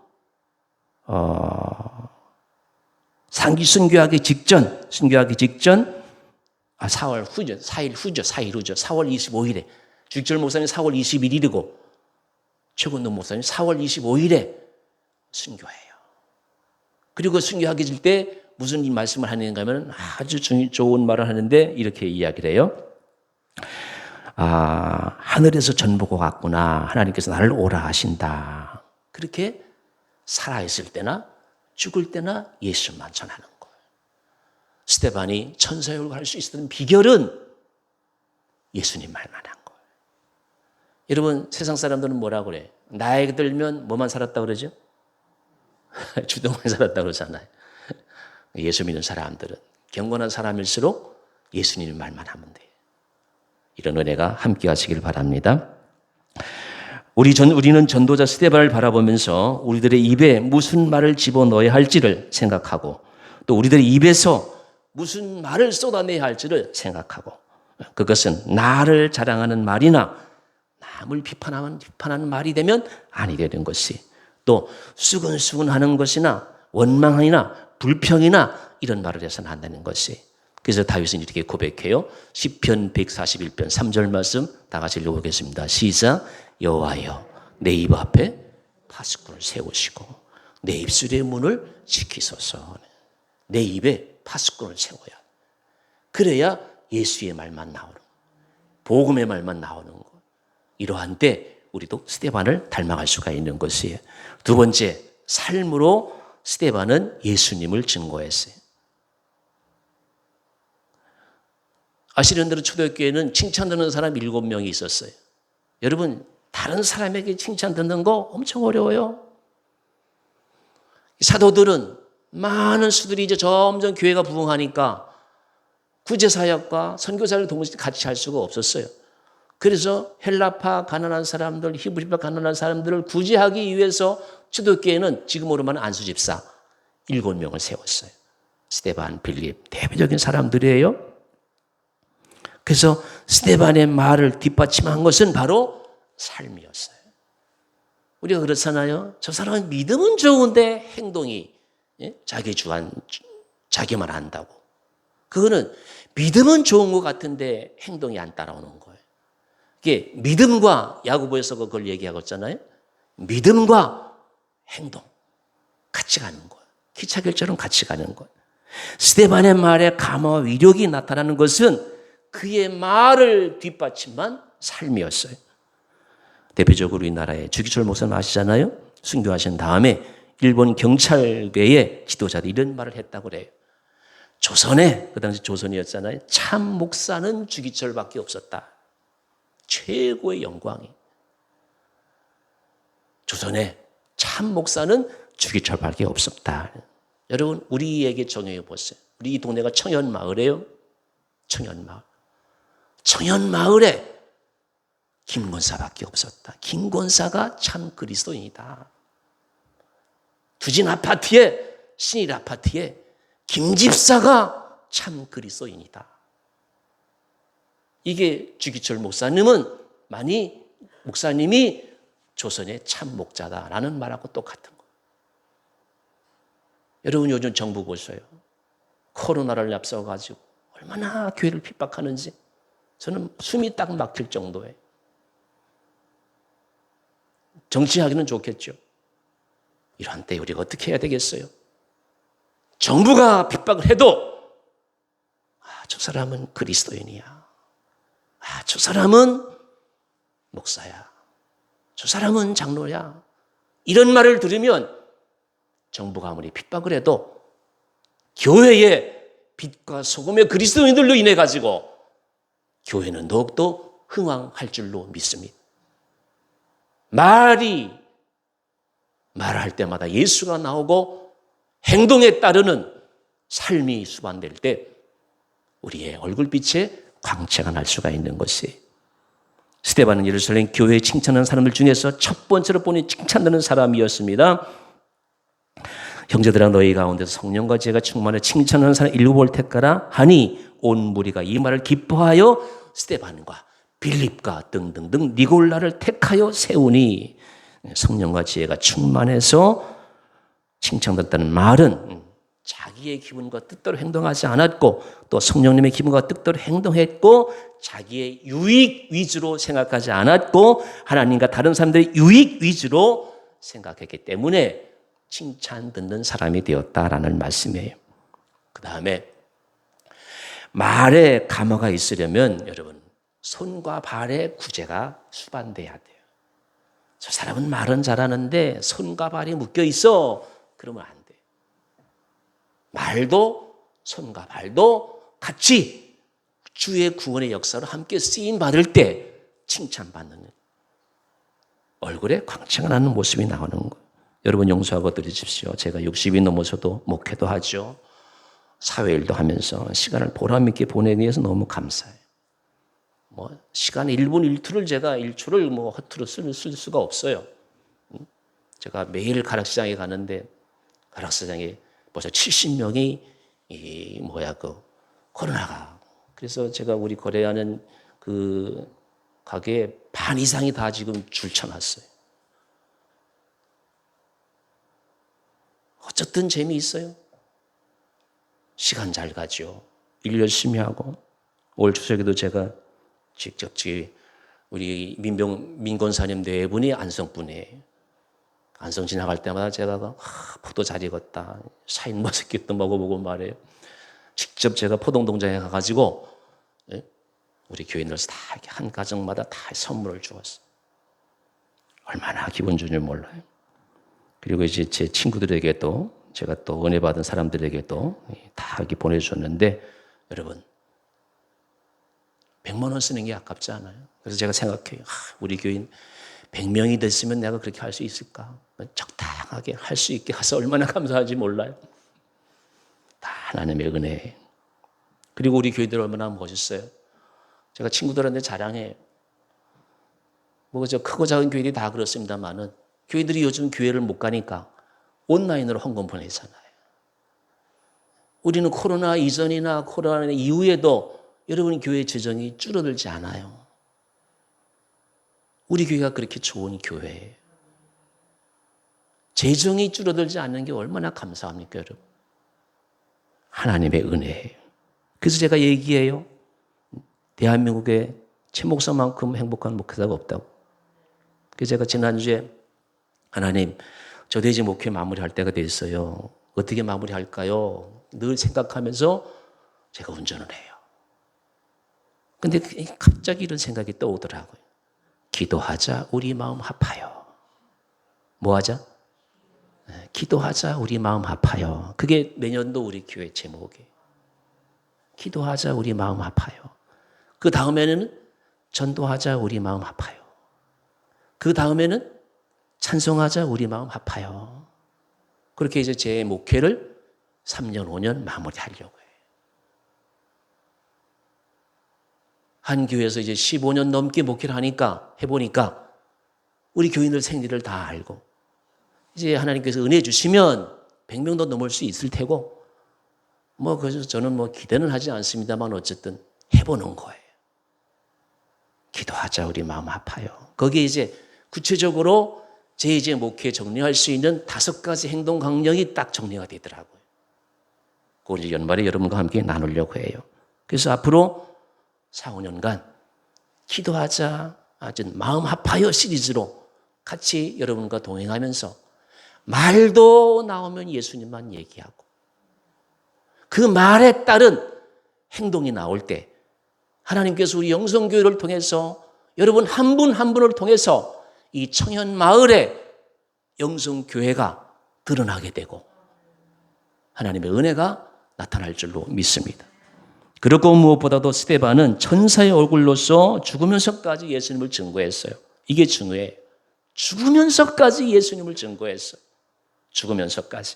상기 순교하기 직전 4일 후죠. 4월 25일에 주기철 목사님 4월 21일이고 최근동 목사님 4월 25일에 순교해요. 그리고 순교하기 질 때 무슨 이 말씀을 하는가 하면 아주 좋은 말을 하는데 이렇게 이야기를 해요. 하늘에서 전보고 왔구나. 하나님께서 나를 오라 하신다. 그렇게 살아있을 때나 죽을 때나 예수만 전하는 거예요. 스데반이 천사의 얼굴을 할 수 있었던 비결은 예수님 말만 한 거예요. 여러분, 세상 사람들은 뭐라고 그래? 나이 들면 뭐만 살았다 그러죠? 주동만 살았다 그러잖아요. 예수 믿는 사람들은 경건한 사람일수록 예수님 말만 하면 돼요. 이런 은혜가 함께 하시길 바랍니다. 우리는 전도자 스데반을 바라보면서 우리들의 입에 무슨 말을 집어넣어야 할지를 생각하고 또 우리들의 입에서 무슨 말을 쏟아내야 할지를 생각하고 그것은 나를 자랑하는 말이나 남을 비판하는 말이 되면 아니 되는 것이 또 수근수근하는 것이나 원망이나 불평이나 이런 말을 해서는 안 되는 것이 그래서 다윗은 이렇게 고백해요. 시편 141편 3절 말씀 다 같이 읽어보겠습니다. 시작. 여호와여 내 입 앞에 파수꾼을 세우시고 내 입술의 문을 지키소서. 내 입에 파수꾼을 세워야 그래야 예수의 말만 나오는 거 복음의 말만 나오는 거 이러한 때 우리도 스데반을 닮아갈 수가 있는 것이에요. 두 번째 삶으로 스데반은 예수님을 증거했어요. 아시는 대로 초대교회는 칭찬 듣는 사람 7명이 있었어요. 여러분 다른 사람에게 칭찬 듣는 거 엄청 어려워요. 사도들은 많은 수들이 이제 점점 교회가 부흥하니까 구제사역과 선교사를 동시에 같이 할 수가 없었어요. 그래서 헬라파 가난한 사람들, 히브리파 가난한 사람들을 구제하기 위해서 초대교회는 지금으로 말하면 안수집사 7명을 세웠어요. 스데반, 빌립 대표적인 사람들이에요. 그래서 스데반의 말을 뒷받침한 것은 바로 삶이었어요. 우리가 그렇잖아요. 저 사람은 믿음은 좋은데 행동이 자기만 한다고. 그거는 믿음은 좋은 것 같은데 행동이 안 따라오는 거예요. 이게 믿음과 야고보에서 그걸 얘기하고 있잖아요. 믿음과 행동 같이 가는 거예요. 기차결처럼 같이 가는 거예요. 스데반의 말에 감화와 위력이 나타나는 것은 그의 말을 뒷받침한 삶이었어요. 대표적으로 우리나라에 주기철 목사님 아시잖아요. 순교하신 다음에 일본 경찰대의 지도자들이 이런 말을 했다고 그래요. 조선에 그 당시 조선이었잖아요. 참 목사는 주기철밖에 없었다. 최고의 영광이. 조선에 참 목사는 주기철밖에 없었다. 여러분 우리에게 정해해 보세요. 우리 이 동네가 청년마을이에요. 청년마을. 청년마을에 김권사밖에 없었다. 김권사가 참 그리스도인이다. 두진 아파트에 신일 아파트에 김집사가 참 그리스도인이다. 이게 주기철 목사님이 조선의 참 목자다라는 말하고 똑같은 거예요. 여러분 요즘 정부 보세요. 코로나를 앞서가지고 얼마나 교회를 핍박하는지 저는 숨이 딱 막힐 정도예요. 정치하기는 좋겠죠. 이런 때 우리가 어떻게 해야 되겠어요? 정부가 핍박을 해도 저 사람은 그리스도인이야. 저 사람은 목사야. 저 사람은 장로야. 이런 말을 들으면 정부가 아무리 핍박을 해도 교회의 빛과 소금의 그리스도인들로 인해 가지고 교회는 더욱더 흥왕할 줄로 믿습니다. 말할 때마다 예수가 나오고 행동에 따르는 삶이 수반될 때 우리의 얼굴빛에 광채가 날 수가 있는 것이 스데반은 예루살렘 교회에 칭찬하는 사람들 중에서 첫 번째로 보니 칭찬되는 사람이었습니다. 형제들아 너희 가운데서 성령과 지혜가 충만해 칭찬하는 사람 일곱을 택하라 하니 온 무리가 이 말을 기뻐하여 스데반과 빌립과 등등등 니골라를 택하여 세우니 성령과 지혜가 충만해서 칭찬받았다는 말은 자기의 기분과 뜻대로 행동하지 않았고 또 성령님의 기분과 뜻대로 행동했고 자기의 유익 위주로 생각하지 않았고 하나님과 다른 사람들의 유익 위주로 생각했기 때문에 칭찬 듣는 사람이 되었다라는 말씀이에요. 그 다음에 말에 감화가 있으려면 여러분 손과 발의 구제가 수반돼야 돼요. 저 사람은 말은 잘하는데 손과 발이 묶여 있어. 그러면 안 돼. 말도 손과 발도 같이 주의 구원의 역사로 함께 쓰임 받을 때 칭찬받는 얼굴에 광채가 나는 모습이 나오는 거예요. 여러분 용서하고 드리십시오. 제가 60이 넘어서도 목회도 하죠. 사회일도 하면서 시간을 보람 있게 보내기 위해서 너무 감사해요. 시간 1분 1초를 제가 1초를 허투루 쓸 수가 없어요. 제가 매일 가락시장에 가는데 가락시장에 벌써 70명이 코로나가. 그래서 제가 우리 거래하는 그 가게에 반 이상이 다 지금 줄 쳐놨어요. 어쨌든 재미있어요. 시간 잘 가죠. 일 열심히 하고 올 추석에도 제가 직접 우리 민권사님 네 분이 안성분이에요. 안성 지나갈 때마다 제가 포도 잘 익었다. 샤인 머스킷도 먹어보고 말해요. 직접 제가 포동동장에 가가지고 우리 교인들에서 다 이렇게 한 가정마다 다 선물을 주었어요. 얼마나 기분 좋은지 몰라요. 그리고 이제 제 친구들에게도 제가 또 은혜 받은 사람들에게도 다 이렇게 보내주셨는데 여러분 100만 원 쓰는 게 아깝지 않아요? 그래서 제가 생각해요. 우리 교인 100명이 됐으면 내가 그렇게 할 수 있을까? 적당하게 할 수 있게 해서 얼마나 감사하지 몰라요. 다 하나님의 은혜예요. 그리고 우리 교인들 얼마나 멋있어요. 제가 친구들한테 자랑해요. 저 크고 작은 교인이 다 그렇습니다만은 교인들이 요즘 교회를 못 가니까 온라인으로 헌금 보내잖아요. 우리는 코로나 이전이나 코로나 이후에도 여러분 교회 재정이 줄어들지 않아요. 우리 교회가 그렇게 좋은 교회예요. 재정이 줄어들지 않는 게 얼마나 감사합니까, 여러분? 하나님의 은혜예요. 그래서 제가 얘기해요. 대한민국에 최 목사만큼 행복한 목회자가 없다고. 그래서 제가 지난주에 하나님, 저 돼지 목회 마무리할 때가 됐어요. 어떻게 마무리할까요? 늘 생각하면서 제가 운전을 해요. 근데 갑자기 이런 생각이 떠오더라고요. 기도하자, 우리 마음 아파요. 뭐 하자? 기도하자, 우리 마음 아파요. 그게 내년도 우리 교회 제목이에요. 기도하자, 우리 마음 아파요. 그 다음에는 전도하자, 우리 마음 아파요. 그 다음에는 찬송하자, 우리 마음 아파요. 그렇게 이제 제 목회를 3년, 5년 마무리하려고 해요. 한 교회에서 이제 15년 넘게 목회를 해보니까 우리 교인들 생리를 다 알고 이제 하나님께서 은혜 주시면 100명도 넘을 수 있을 테고 그래서 저는 기대는 하지 않습니다만 어쨌든 해보는 거예요. 기도하자, 우리 마음 아파요. 거기에 이제 구체적으로 제 이제 목회 정리할 수 있는 5가지 행동 강령이 딱 정리가 되더라고요. 그걸 이제 연말에 여러분과 함께 나누려고 해요. 그래서 앞으로 4, 5년간 기도하자, 마음 아파요 시리즈로 같이 여러분과 동행하면서 말도 나오면 예수님만 얘기하고 그 말에 따른 행동이 나올 때 하나님께서 우리 영성교회를 통해서 여러분 한 분 한 분을 통해서 이 청현마을의 영성교회가 드러나게 되고 하나님의 은혜가 나타날 줄로 믿습니다. 그리고 무엇보다도 스데반은 천사의 얼굴로서 죽으면서까지 예수님을 증거했어요. 이게 중요해요. 죽으면서까지 예수님을 증거했어요. 죽으면서까지.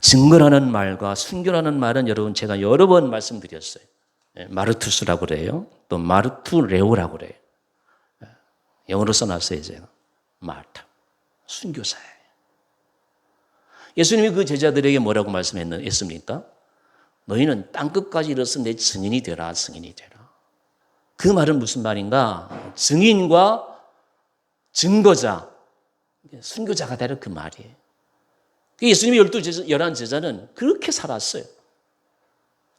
증거라는 말과 순교라는 말은 여러분 제가 여러 번 말씀드렸어요. 마르투스라고 그래요. 또 마르투레오라고 그래요. 영어로 써놨어요, 제가. 마르타. 순교사예요. 예수님이 그 제자들에게 뭐라고 말씀했습니까? 너희는 땅끝까지 이르러서 내 증인이 되라, 증인이 되라. 그 말은 무슨 말인가? 증인과 증거자, 순교자가 되라 그 말이에요. 예수님이 11제자는 그렇게 살았어요.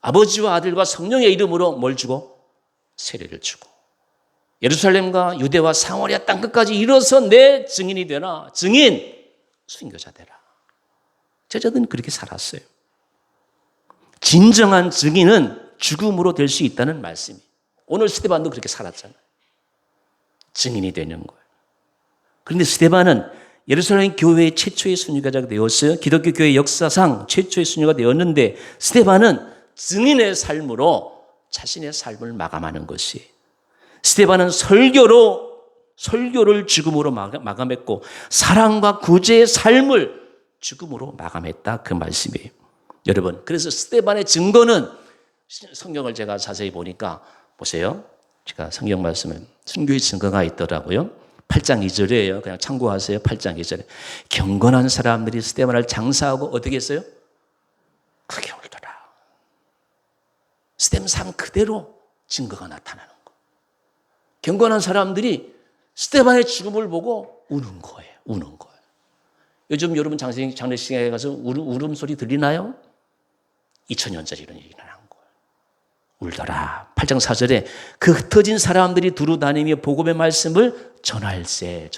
아버지와 아들과 성령의 이름으로 뭘 주고? 세례를 주고. 예루살렘과 유대와 사마리아 땅끝까지 이르러서 내 증인이 되라. 증인, 순교자 되라. 제자들은 그렇게 살았어요. 진정한 증인은 죽음으로 될 수 있다는 말씀이. 오늘 스데반도 그렇게 살았잖아요. 증인이 되는 거예요. 그런데 스데반은 예루살렘 교회의 최초의 순교자가 되었어요. 기독교 교회 역사상 최초의 순교가 되었는데 스데반은 증인의 삶으로 자신의 삶을 마감하는 것이. 스데반은 설교를 죽음으로 마감했고 사랑과 구제의 삶을 죽음으로 마감했다, 그 말씀이에요. 여러분, 그래서 스데반의 증거는 성경을 제가 자세히 보니까 보세요. 제가 성경 말씀은 순교의 증거가 있더라고요. 8장 2절이에요. 그냥 참고하세요. 8장 2절에 경건한 사람들이 스데반을 장사하고 어떻게 했어요? 크게 울더라. 스데반 삶 그대로 증거가 나타나는 거예요. 경건한 사람들이 스데반의 죽음을 보고 우는 거예요. 우는 거예요. 요즘 여러분 장례식장에 가서 울음소리 들리나요? 2000년 전에 이런 얘기가 난 거예요. 울더라. 8장 4절에 그 흩어진 사람들이 두루 다니며 복음의 말씀을 전할세.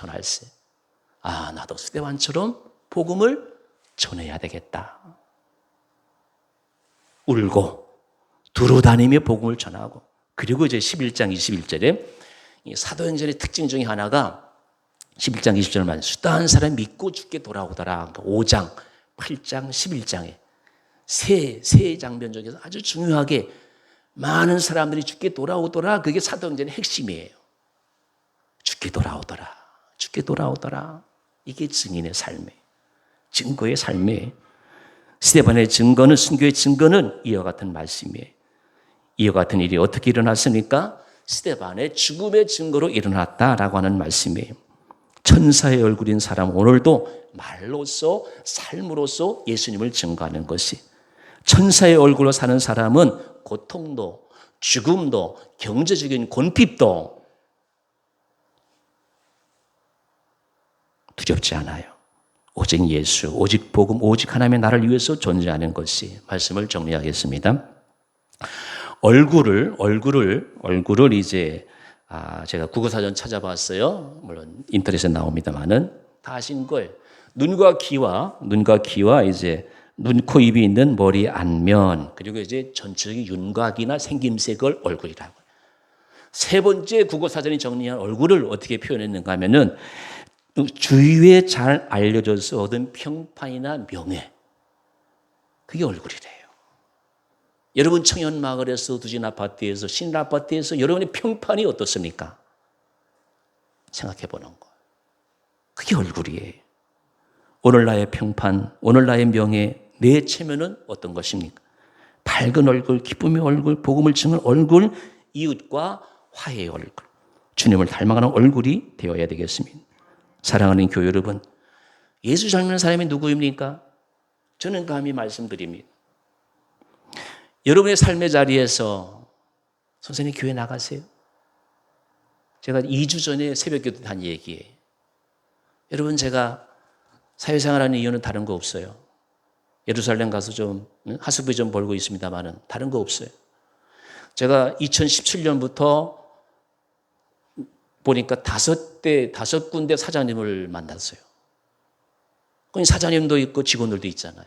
아, 나도 스데반처럼 복음을 전해야 되겠다. 울고 두루 다니며 복음을 전하고. 그리고 이제 11장 21절에 이 사도행전의 특징 중에 하나가 11장 20절 말 수다한 사람 믿고 죽게 돌아오더라. 5장, 8장, 11장에 세 장면 중에서 아주 중요하게 많은 사람들이 죽게 돌아오더라. 그게 사도행전의 핵심이에요. 죽게 돌아오더라. 이게 증인의 삶이에요. 증거의 삶이에요. 스데반의 증거는, 순교의 증거는 이와 같은 말씀이에요. 이와 같은 일이 어떻게 일어났습니까? 스데반의 죽음의 증거로 일어났다라고 하는 말씀이에요. 천사의 얼굴인 사람, 오늘도 말로써 삶으로써 예수님을 증거하는 것이. 천사의 얼굴로 사는 사람은 고통도 죽음도 경제적인 곤핍도 두렵지 않아요. 오직 예수, 오직 복음, 오직 하나님의 나라를 위해서 존재하는 것이. 말씀을 정리하겠습니다. 얼굴을 이제 제가 국어사전 찾아봤어요. 물론 인터넷에 나옵니다만은 다 아신 거예요. 눈과 귀와 이제 눈, 코, 입이 있는 머리 안면, 그리고 이제 전체적인 윤곽이나 생김새걸 얼굴이라고. 세 번째 국어사전이 정리한 얼굴을 어떻게 표현했는가 하면은 주위에 잘 알려져서 얻은 평판이나 명예, 그게 얼굴이래요. 여러분 청년마을에서, 두진 아파트에서, 신일 아파트에서 여러분의 평판이 어떻습니까? 생각해 보는 거. 그게 얼굴이에요. 오늘 나의 평판, 오늘 나의 명예, 내 체면은 어떤 것입니까? 밝은 얼굴, 기쁨의 얼굴, 복음을 증언 얼굴, 이웃과 화해의 얼굴, 주님을 닮아가는 얼굴이 되어야 되겠습니다. 사랑하는 교회 여러분, 예수 닮는 사람이 누구입니까? 저는 감히 말씀드립니다. 여러분의 삶의 자리에서 선생님 교회 나가세요. 제가 2주 전에 새벽기도 한 얘기예요. 여러분, 제가 사회생활하는 이유는 다른 거 없어요. 예루살렘 가서 좀 하수비 좀 벌고 있습니다만은 다른 거 없어요. 제가 2017년부터 보니까 5군데 사장님을 만났어요. 거기 사장님도 있고 직원들도 있잖아요.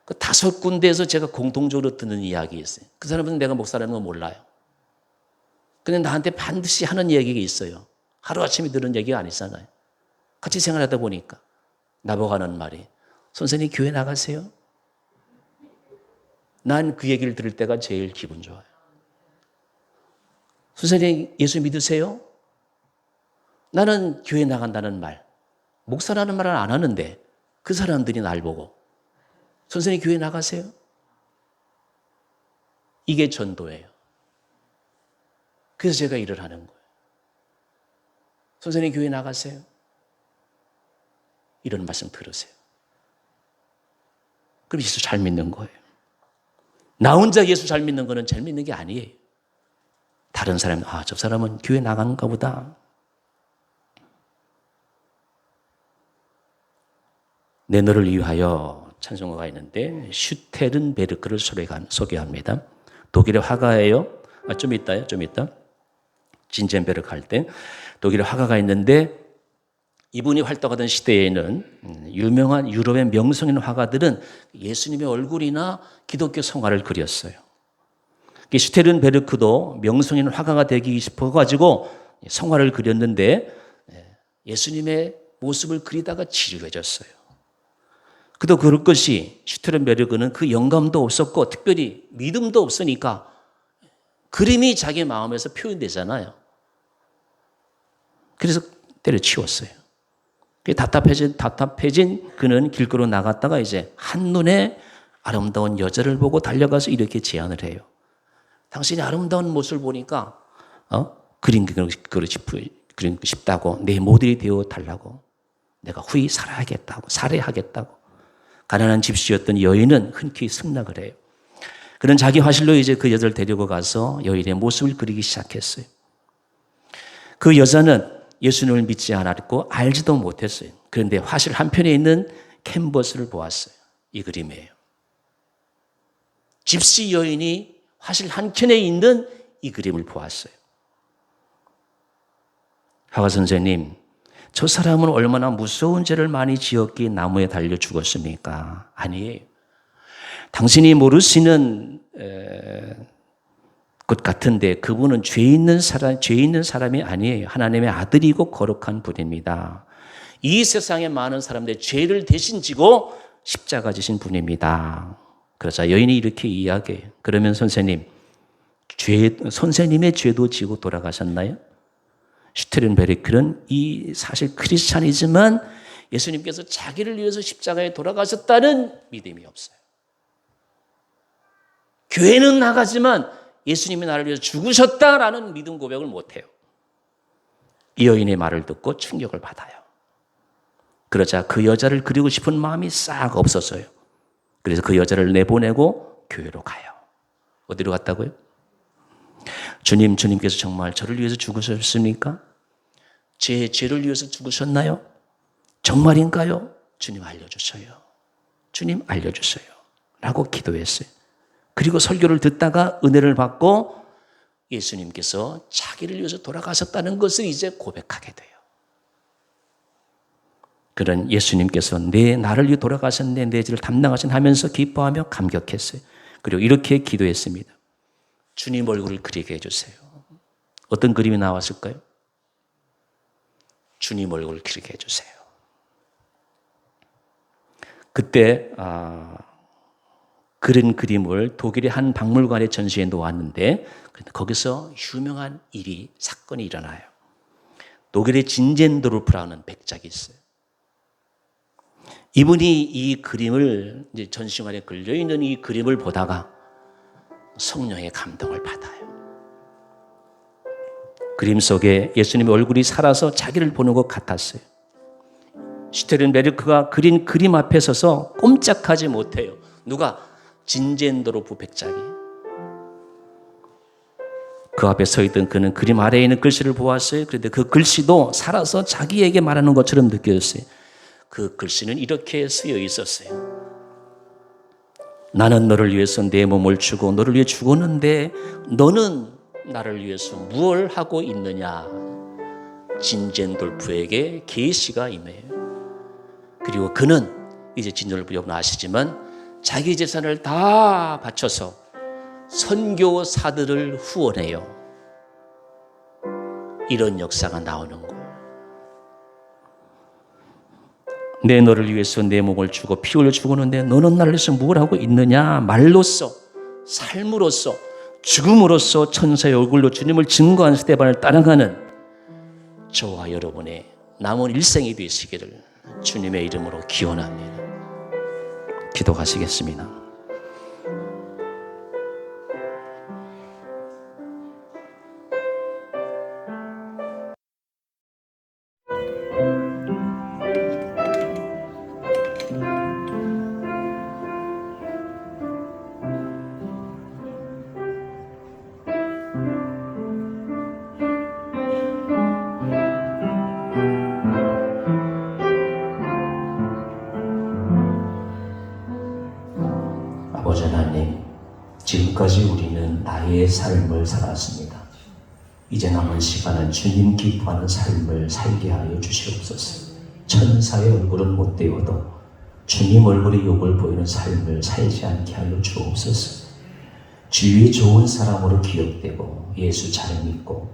그 5군데에서 제가 공통적으로 듣는 이야기였어요. 그 사람은 내가 목사라는 건 몰라요. 근데 나한테 반드시 하는 얘기가 있어요. 하루아침에 들은 얘기가 아니잖아요. 같이 생활하다 보니까 나보고 하는 말이, 선생님 교회 나가세요? 난 그 얘기를 들을 때가 제일 기분 좋아요. 선생님 예수 믿으세요? 나는 교회 나간다는 말, 목사라는 말을 안 하는데 그 사람들이 날 보고 선생님 교회 나가세요? 이게 전도예요. 그래서 제가 일을 하는 거예요. 선생님 교회 나가세요? 이런 말씀 들으세요. 그럼 예수 잘 믿는 거예요. 나 혼자 예수 잘 믿는 거는 잘 믿는 게 아니에요. 다른 사람은 저 사람은 교회 나가는가 보다. 내 너를 위하여 찬송가가 있는데 슈테른베르크를 소개합니다. 독일의 화가예요. 좀 이따요. 진젠베르크 할 때 독일의 화가가 있는데 이분이 활동하던 시대에는 유명한 유럽의 명성 있는 화가들은 예수님의 얼굴이나 기독교 성화를 그렸어요. 슈테른베르크도 명성인 화가가 되기 싶어가지고 성화를 그렸는데 예수님의 모습을 그리다가 지루해졌어요. 그도 그럴 것이 슈테른베르크는 그 영감도 없었고 특별히 믿음도 없으니까 그림이 자기 마음에서 표현되잖아요. 그래서 때려치웠어요. 답답해진 그는 길거리로 나갔다가 이제 한눈에 아름다운 여자를 보고 달려가서 이렇게 제안을 해요. 당신이 아름다운 모습을 보니까 그리고 싶다고, 내 모델이 되어 달라고, 내가 후히 살해하겠다고. 가난한 집시였던 여인은 흔쾌히 승낙을 해요. 그는 자기 화실로 이제 그 여자를 데리고 가서 여인의 모습을 그리기 시작했어요. 그 여자는 예수님을 믿지 않았고 알지도 못했어요. 그런데 화실 한편에 있는 캔버스를 보았어요. 이 그림이에요. 집시 여인이 화실 한켠에 있는 이 그림을 보았어요. 화가 선생님, 저 사람은 얼마나 무서운 죄를 많이 지었기에 나무에 달려 죽었습니까? 아니에요. 당신이 모르시는 것 같은데 그분은 죄 있는 사람이 아니에요. 하나님의 아들이고 거룩한 분입니다. 이 세상의 많은 사람들의 죄를 대신 지고 십자가 지신 분입니다. 그러자 여인이 이렇게 이야기해요. 그러면 선생님의 죄도 지고 돌아가셨나요? 슈테른베르크는 이 사실 크리스찬이지만 예수님께서 자기를 위해서 십자가에 돌아가셨다는 믿음이 없어요. 교회는 나가지만 예수님이 나를 위해서 죽으셨다라는 믿음 고백을 못해요. 이 여인의 말을 듣고 충격을 받아요. 그러자 그 여자를 그리고 싶은 마음이 싹 없어져요. 그래서 그 여자를 내보내고 교회로 가요. 어디로 갔다고요? 주님께서 정말 저를 위해서 죽으셨습니까? 제 죄를 위해서 죽으셨나요? 정말인가요? 주님 알려주세요. 주님 알려주세요. 라고 기도했어요. 그리고 설교를 듣다가 은혜를 받고 예수님께서 자기를 위해서 돌아가셨다는 것을 이제 고백하게 돼요. 그런 예수님께서 나를 위해 돌아가셨네, 내 죄를 담당하신 하면서 기뻐하며 감격했어요. 그리고 이렇게 기도했습니다. 주님 얼굴을 그리게 해주세요. 어떤 그림이 나왔을까요? 주님 얼굴을 그리게 해주세요. 그때 그린 그림을 독일의 한 박물관에 전시해 놓았는데 거기서 유명한 사건이 일어나요. 독일의 진젠도르프라는 백작이 있어요. 이분이 이 그림을 이제 전시관에 걸려 있는 이 그림을 보다가 성령의 감동을 받아요. 그림 속에 예수님의 얼굴이 살아서 자기를 보는 것 같았어요. 슈테른베르크가 그린 그림 앞에 서서 꼼짝하지 못해요. 누가? 진젠도르프 백작이. 그 앞에 서 있던 그는 그림 아래에 있는 글씨를 보았어요. 그런데 그 글씨도 살아서 자기에게 말하는 것처럼 느껴졌어요. 그 글씨는 이렇게 쓰여 있었어요. 나는 너를 위해서 내 몸을 주고 너를 위해 죽었는데 너는 나를 위해서 무엇을 하고 있느냐. 진젠돌프에게 계시가 임해요. 그리고 그는 이제 진젠돌프 여러분 아시지만 자기 재산을 다 바쳐서 선교사들을 후원해요. 이런 역사가 나오는 거예요. 내 너를 위해서 내 몸을 주고 피 흘려 죽었는데 너는 나를 위해서 뭘 하고 있느냐. 말로써, 삶으로써, 죽음으로써 천사의 얼굴로 주님을 증거한 스데반을 따라가는 저와 여러분의 남은 일생이 되시기를 주님의 이름으로 기원합니다. 기도하시겠습니다. 아버지 하나님, 지금까지 우리는 나의 삶을 살았습니다. 이제 남은 시간은 주님 기뻐하는 삶을 살게 하여 주시옵소서. 천사의 얼굴은 못 되어도 주님 얼굴의 욕을 보이는 삶을 살지 않게 하여 주옵소서. 주위에 좋은 사람으로 기억되고 예수 잘 믿고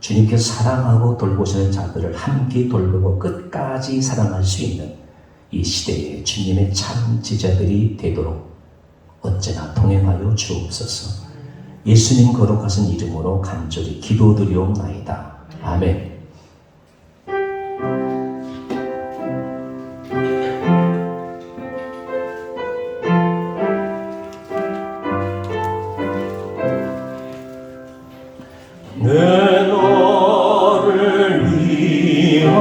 주님께서 사랑하고 돌보시는 자들을 함께 돌보고 끝까지 사랑할 수 있는 이 시대에 주님의 참 제자들이 되도록 언제나 동행하여 주옵소서. 예수님 거룩하신 이름으로 간절히 기도드리옵나이다. 아멘. 내 너를 위하여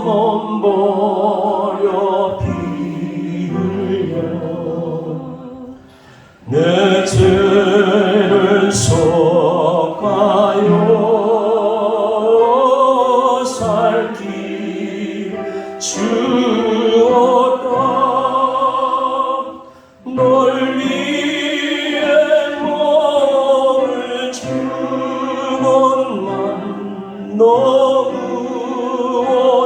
몸 버려 피 흘려 내 죄를 속하여 살기 주었다. 널 위해 몸을 준 것만 너무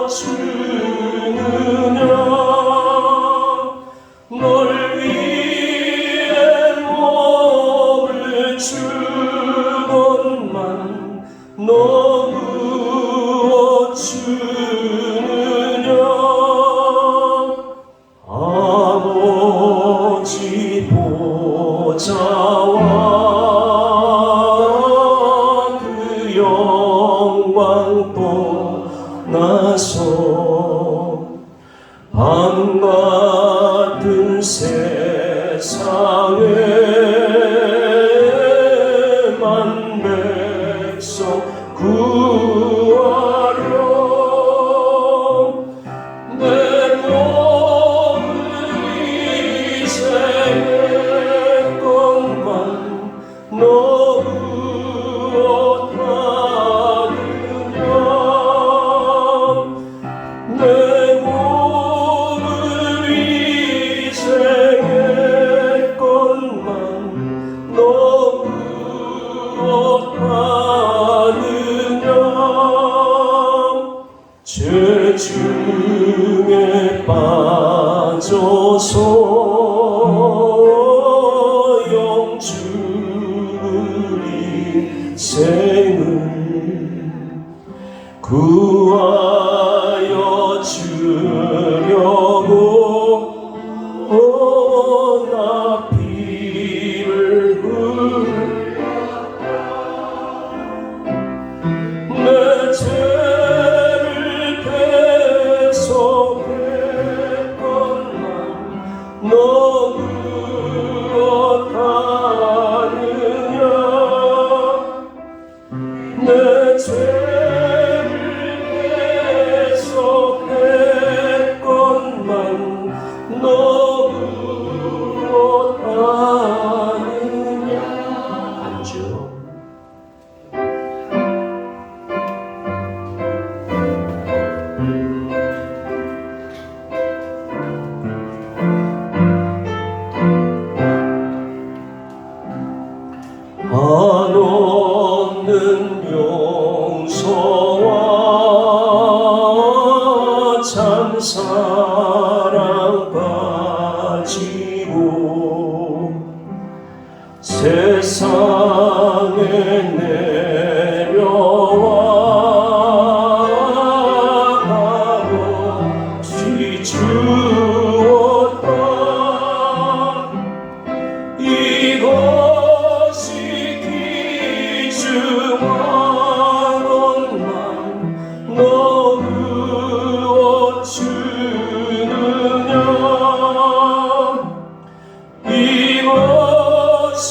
주느냐. 널 위해 몸을 준 것만 너무 주느냐. 아버지 보좌와 그 영광 떠나서 밤 같은 세상에만 백성 구하려 내 몸을 희생했건만 너무 어떠하느냐. 내 몸을 희생했건만 너무 어떠하느냐. 죄 중에 빠져서 영주의 생을 구하여 주려고 나 피를 흘렸다. 내 죄를 배속했건만 너무 어떠하느냐. 내 죄를 배속했건만 너무 어떠하느냐. 안주. 한없는 용서와 참 사랑 가지고 세상에 내려와 값이 주었다. 이것이 귀중한 것만 너무 주느냐. 이것이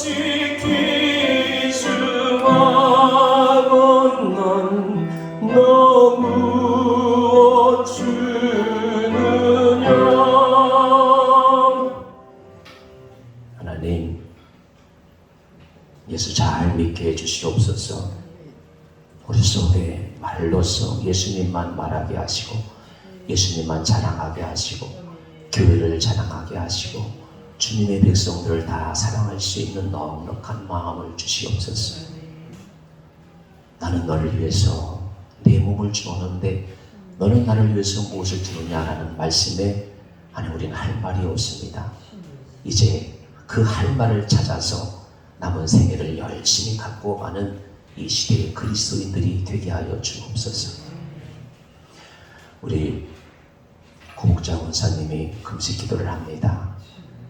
귀중한 것만 너무 주느냐. 하나님, 예수 잘 믿게 해주시옵소서. 우리 속에 말로써 예수님만 말하게 하시고 예수님만 자랑하게 하시고 교회를 자랑하게 하시고 주님의 백성들을 다 사랑할 수 있는 넉넉한 마음을 주시옵소서. 나는 너를 위해서 내 몸을 주었는데 너는 나를 위해서 무엇을 주느냐라는 말씀에 아니 우리는 할 말이 없습니다. 이제 그 할 말을 찾아서 남은 생애를 열심히 갖고 가는 이 시대의 그리스도인들이 되게 하여 주옵소서. 우리 구목장 원사님이 금식 기도를 합니다.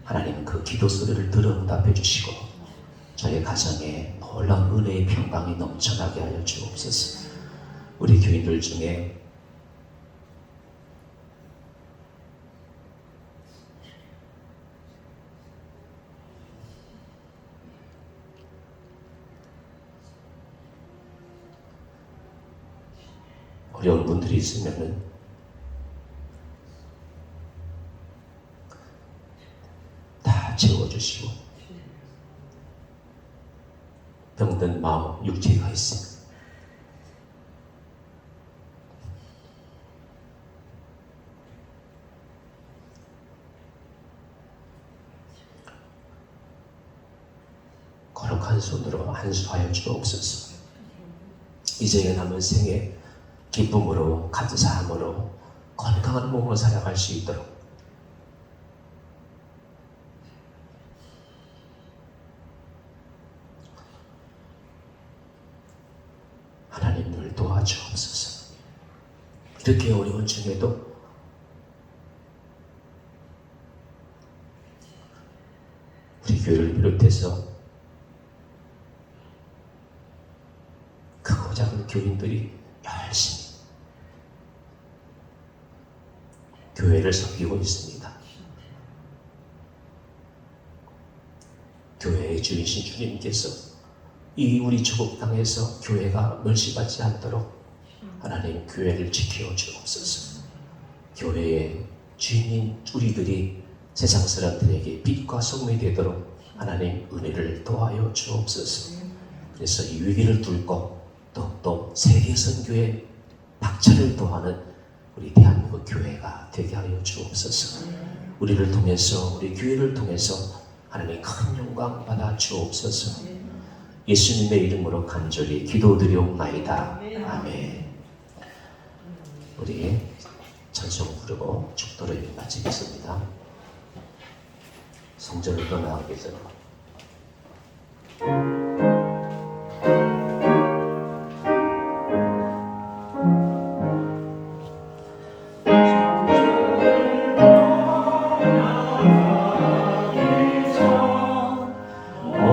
하나님 그 기도 소리를 들어 응답해 주시고 저의 가정에 놀라운 은혜의 평강이 넘쳐나게 하여 주옵소서. 우리 교인들 중에 어려운 분들이 있으면은 다 채워주시고 병든 마음, 육체가 있습니다. 거룩한 손으로 안수하여 주옵소서. 이제 남은 생에 기쁨으로 감사함으로 건강한 몸으로 살아갈 수 있도록 하나님 늘 도와주옵소서. 이렇게 어려운 중에도 우리 교회를 비롯해서 크고 작은 교인들이 열심히 교회를 섬기고 있습니다. 교회의 주이신 주님께서 이 우리 조국 땅에서 교회가 멸시받지 않도록 하나님 교회를 지켜 주옵소서. 교회의 주인인 우리들이 세상 사람들에게 빛과 소금이 되도록 하나님 은혜를 도와여 주옵소서. 그래서 이 위기를 뚫고 또 세계 선교의 박차를 도하는 우리 대한민국 교회가 되게 하여 주옵소서. 우리를 통해서 우리 교회를 통해서 하나님의 큰 영광 받아 주옵소서. 예수님의 이름으로 간절히 기도드리옵나이다. 아멘. 우리 찬송 부르고 축도를 마치겠습니다. 성전을 떠나가기 전에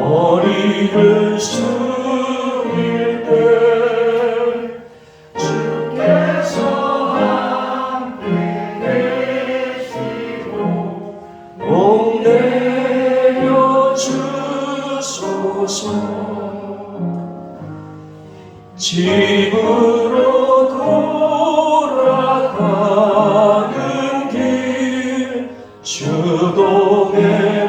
머리를 숙일 때 주께서 함께 계시고 복 내려 주소서. 집으로 돌아가는 길 주동에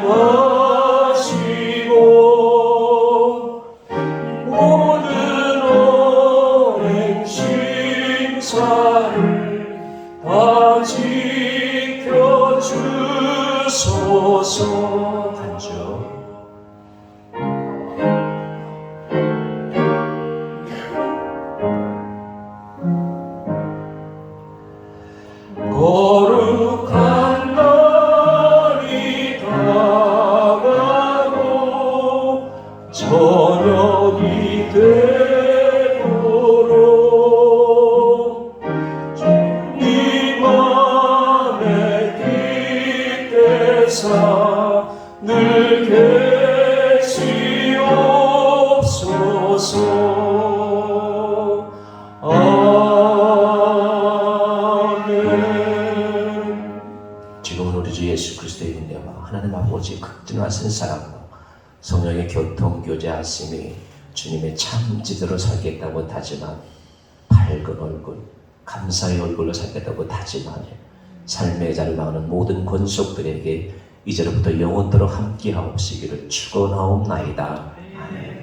모든 오행 심사를 다 지켜 주소서. 간주 거룩한 날이 다가고 저녁이 되도록 주님 안에 빛대사 늘 계시옵소서. 아멘. 지금은 우리 주 예수 그리스도의 은혜와 하나님 아버지의 극진하신 사랑과 성령의 교통 교제하심이 주님의 참 제대로 살겠다고 다짐한 밝은 얼굴, 감사의 얼굴로 살겠다고 다짐하며 삶의 자를 나오는 모든 권속들에게 이제로부터 영원토록 함께하옵시기를 축원하옵나이다. 아멘.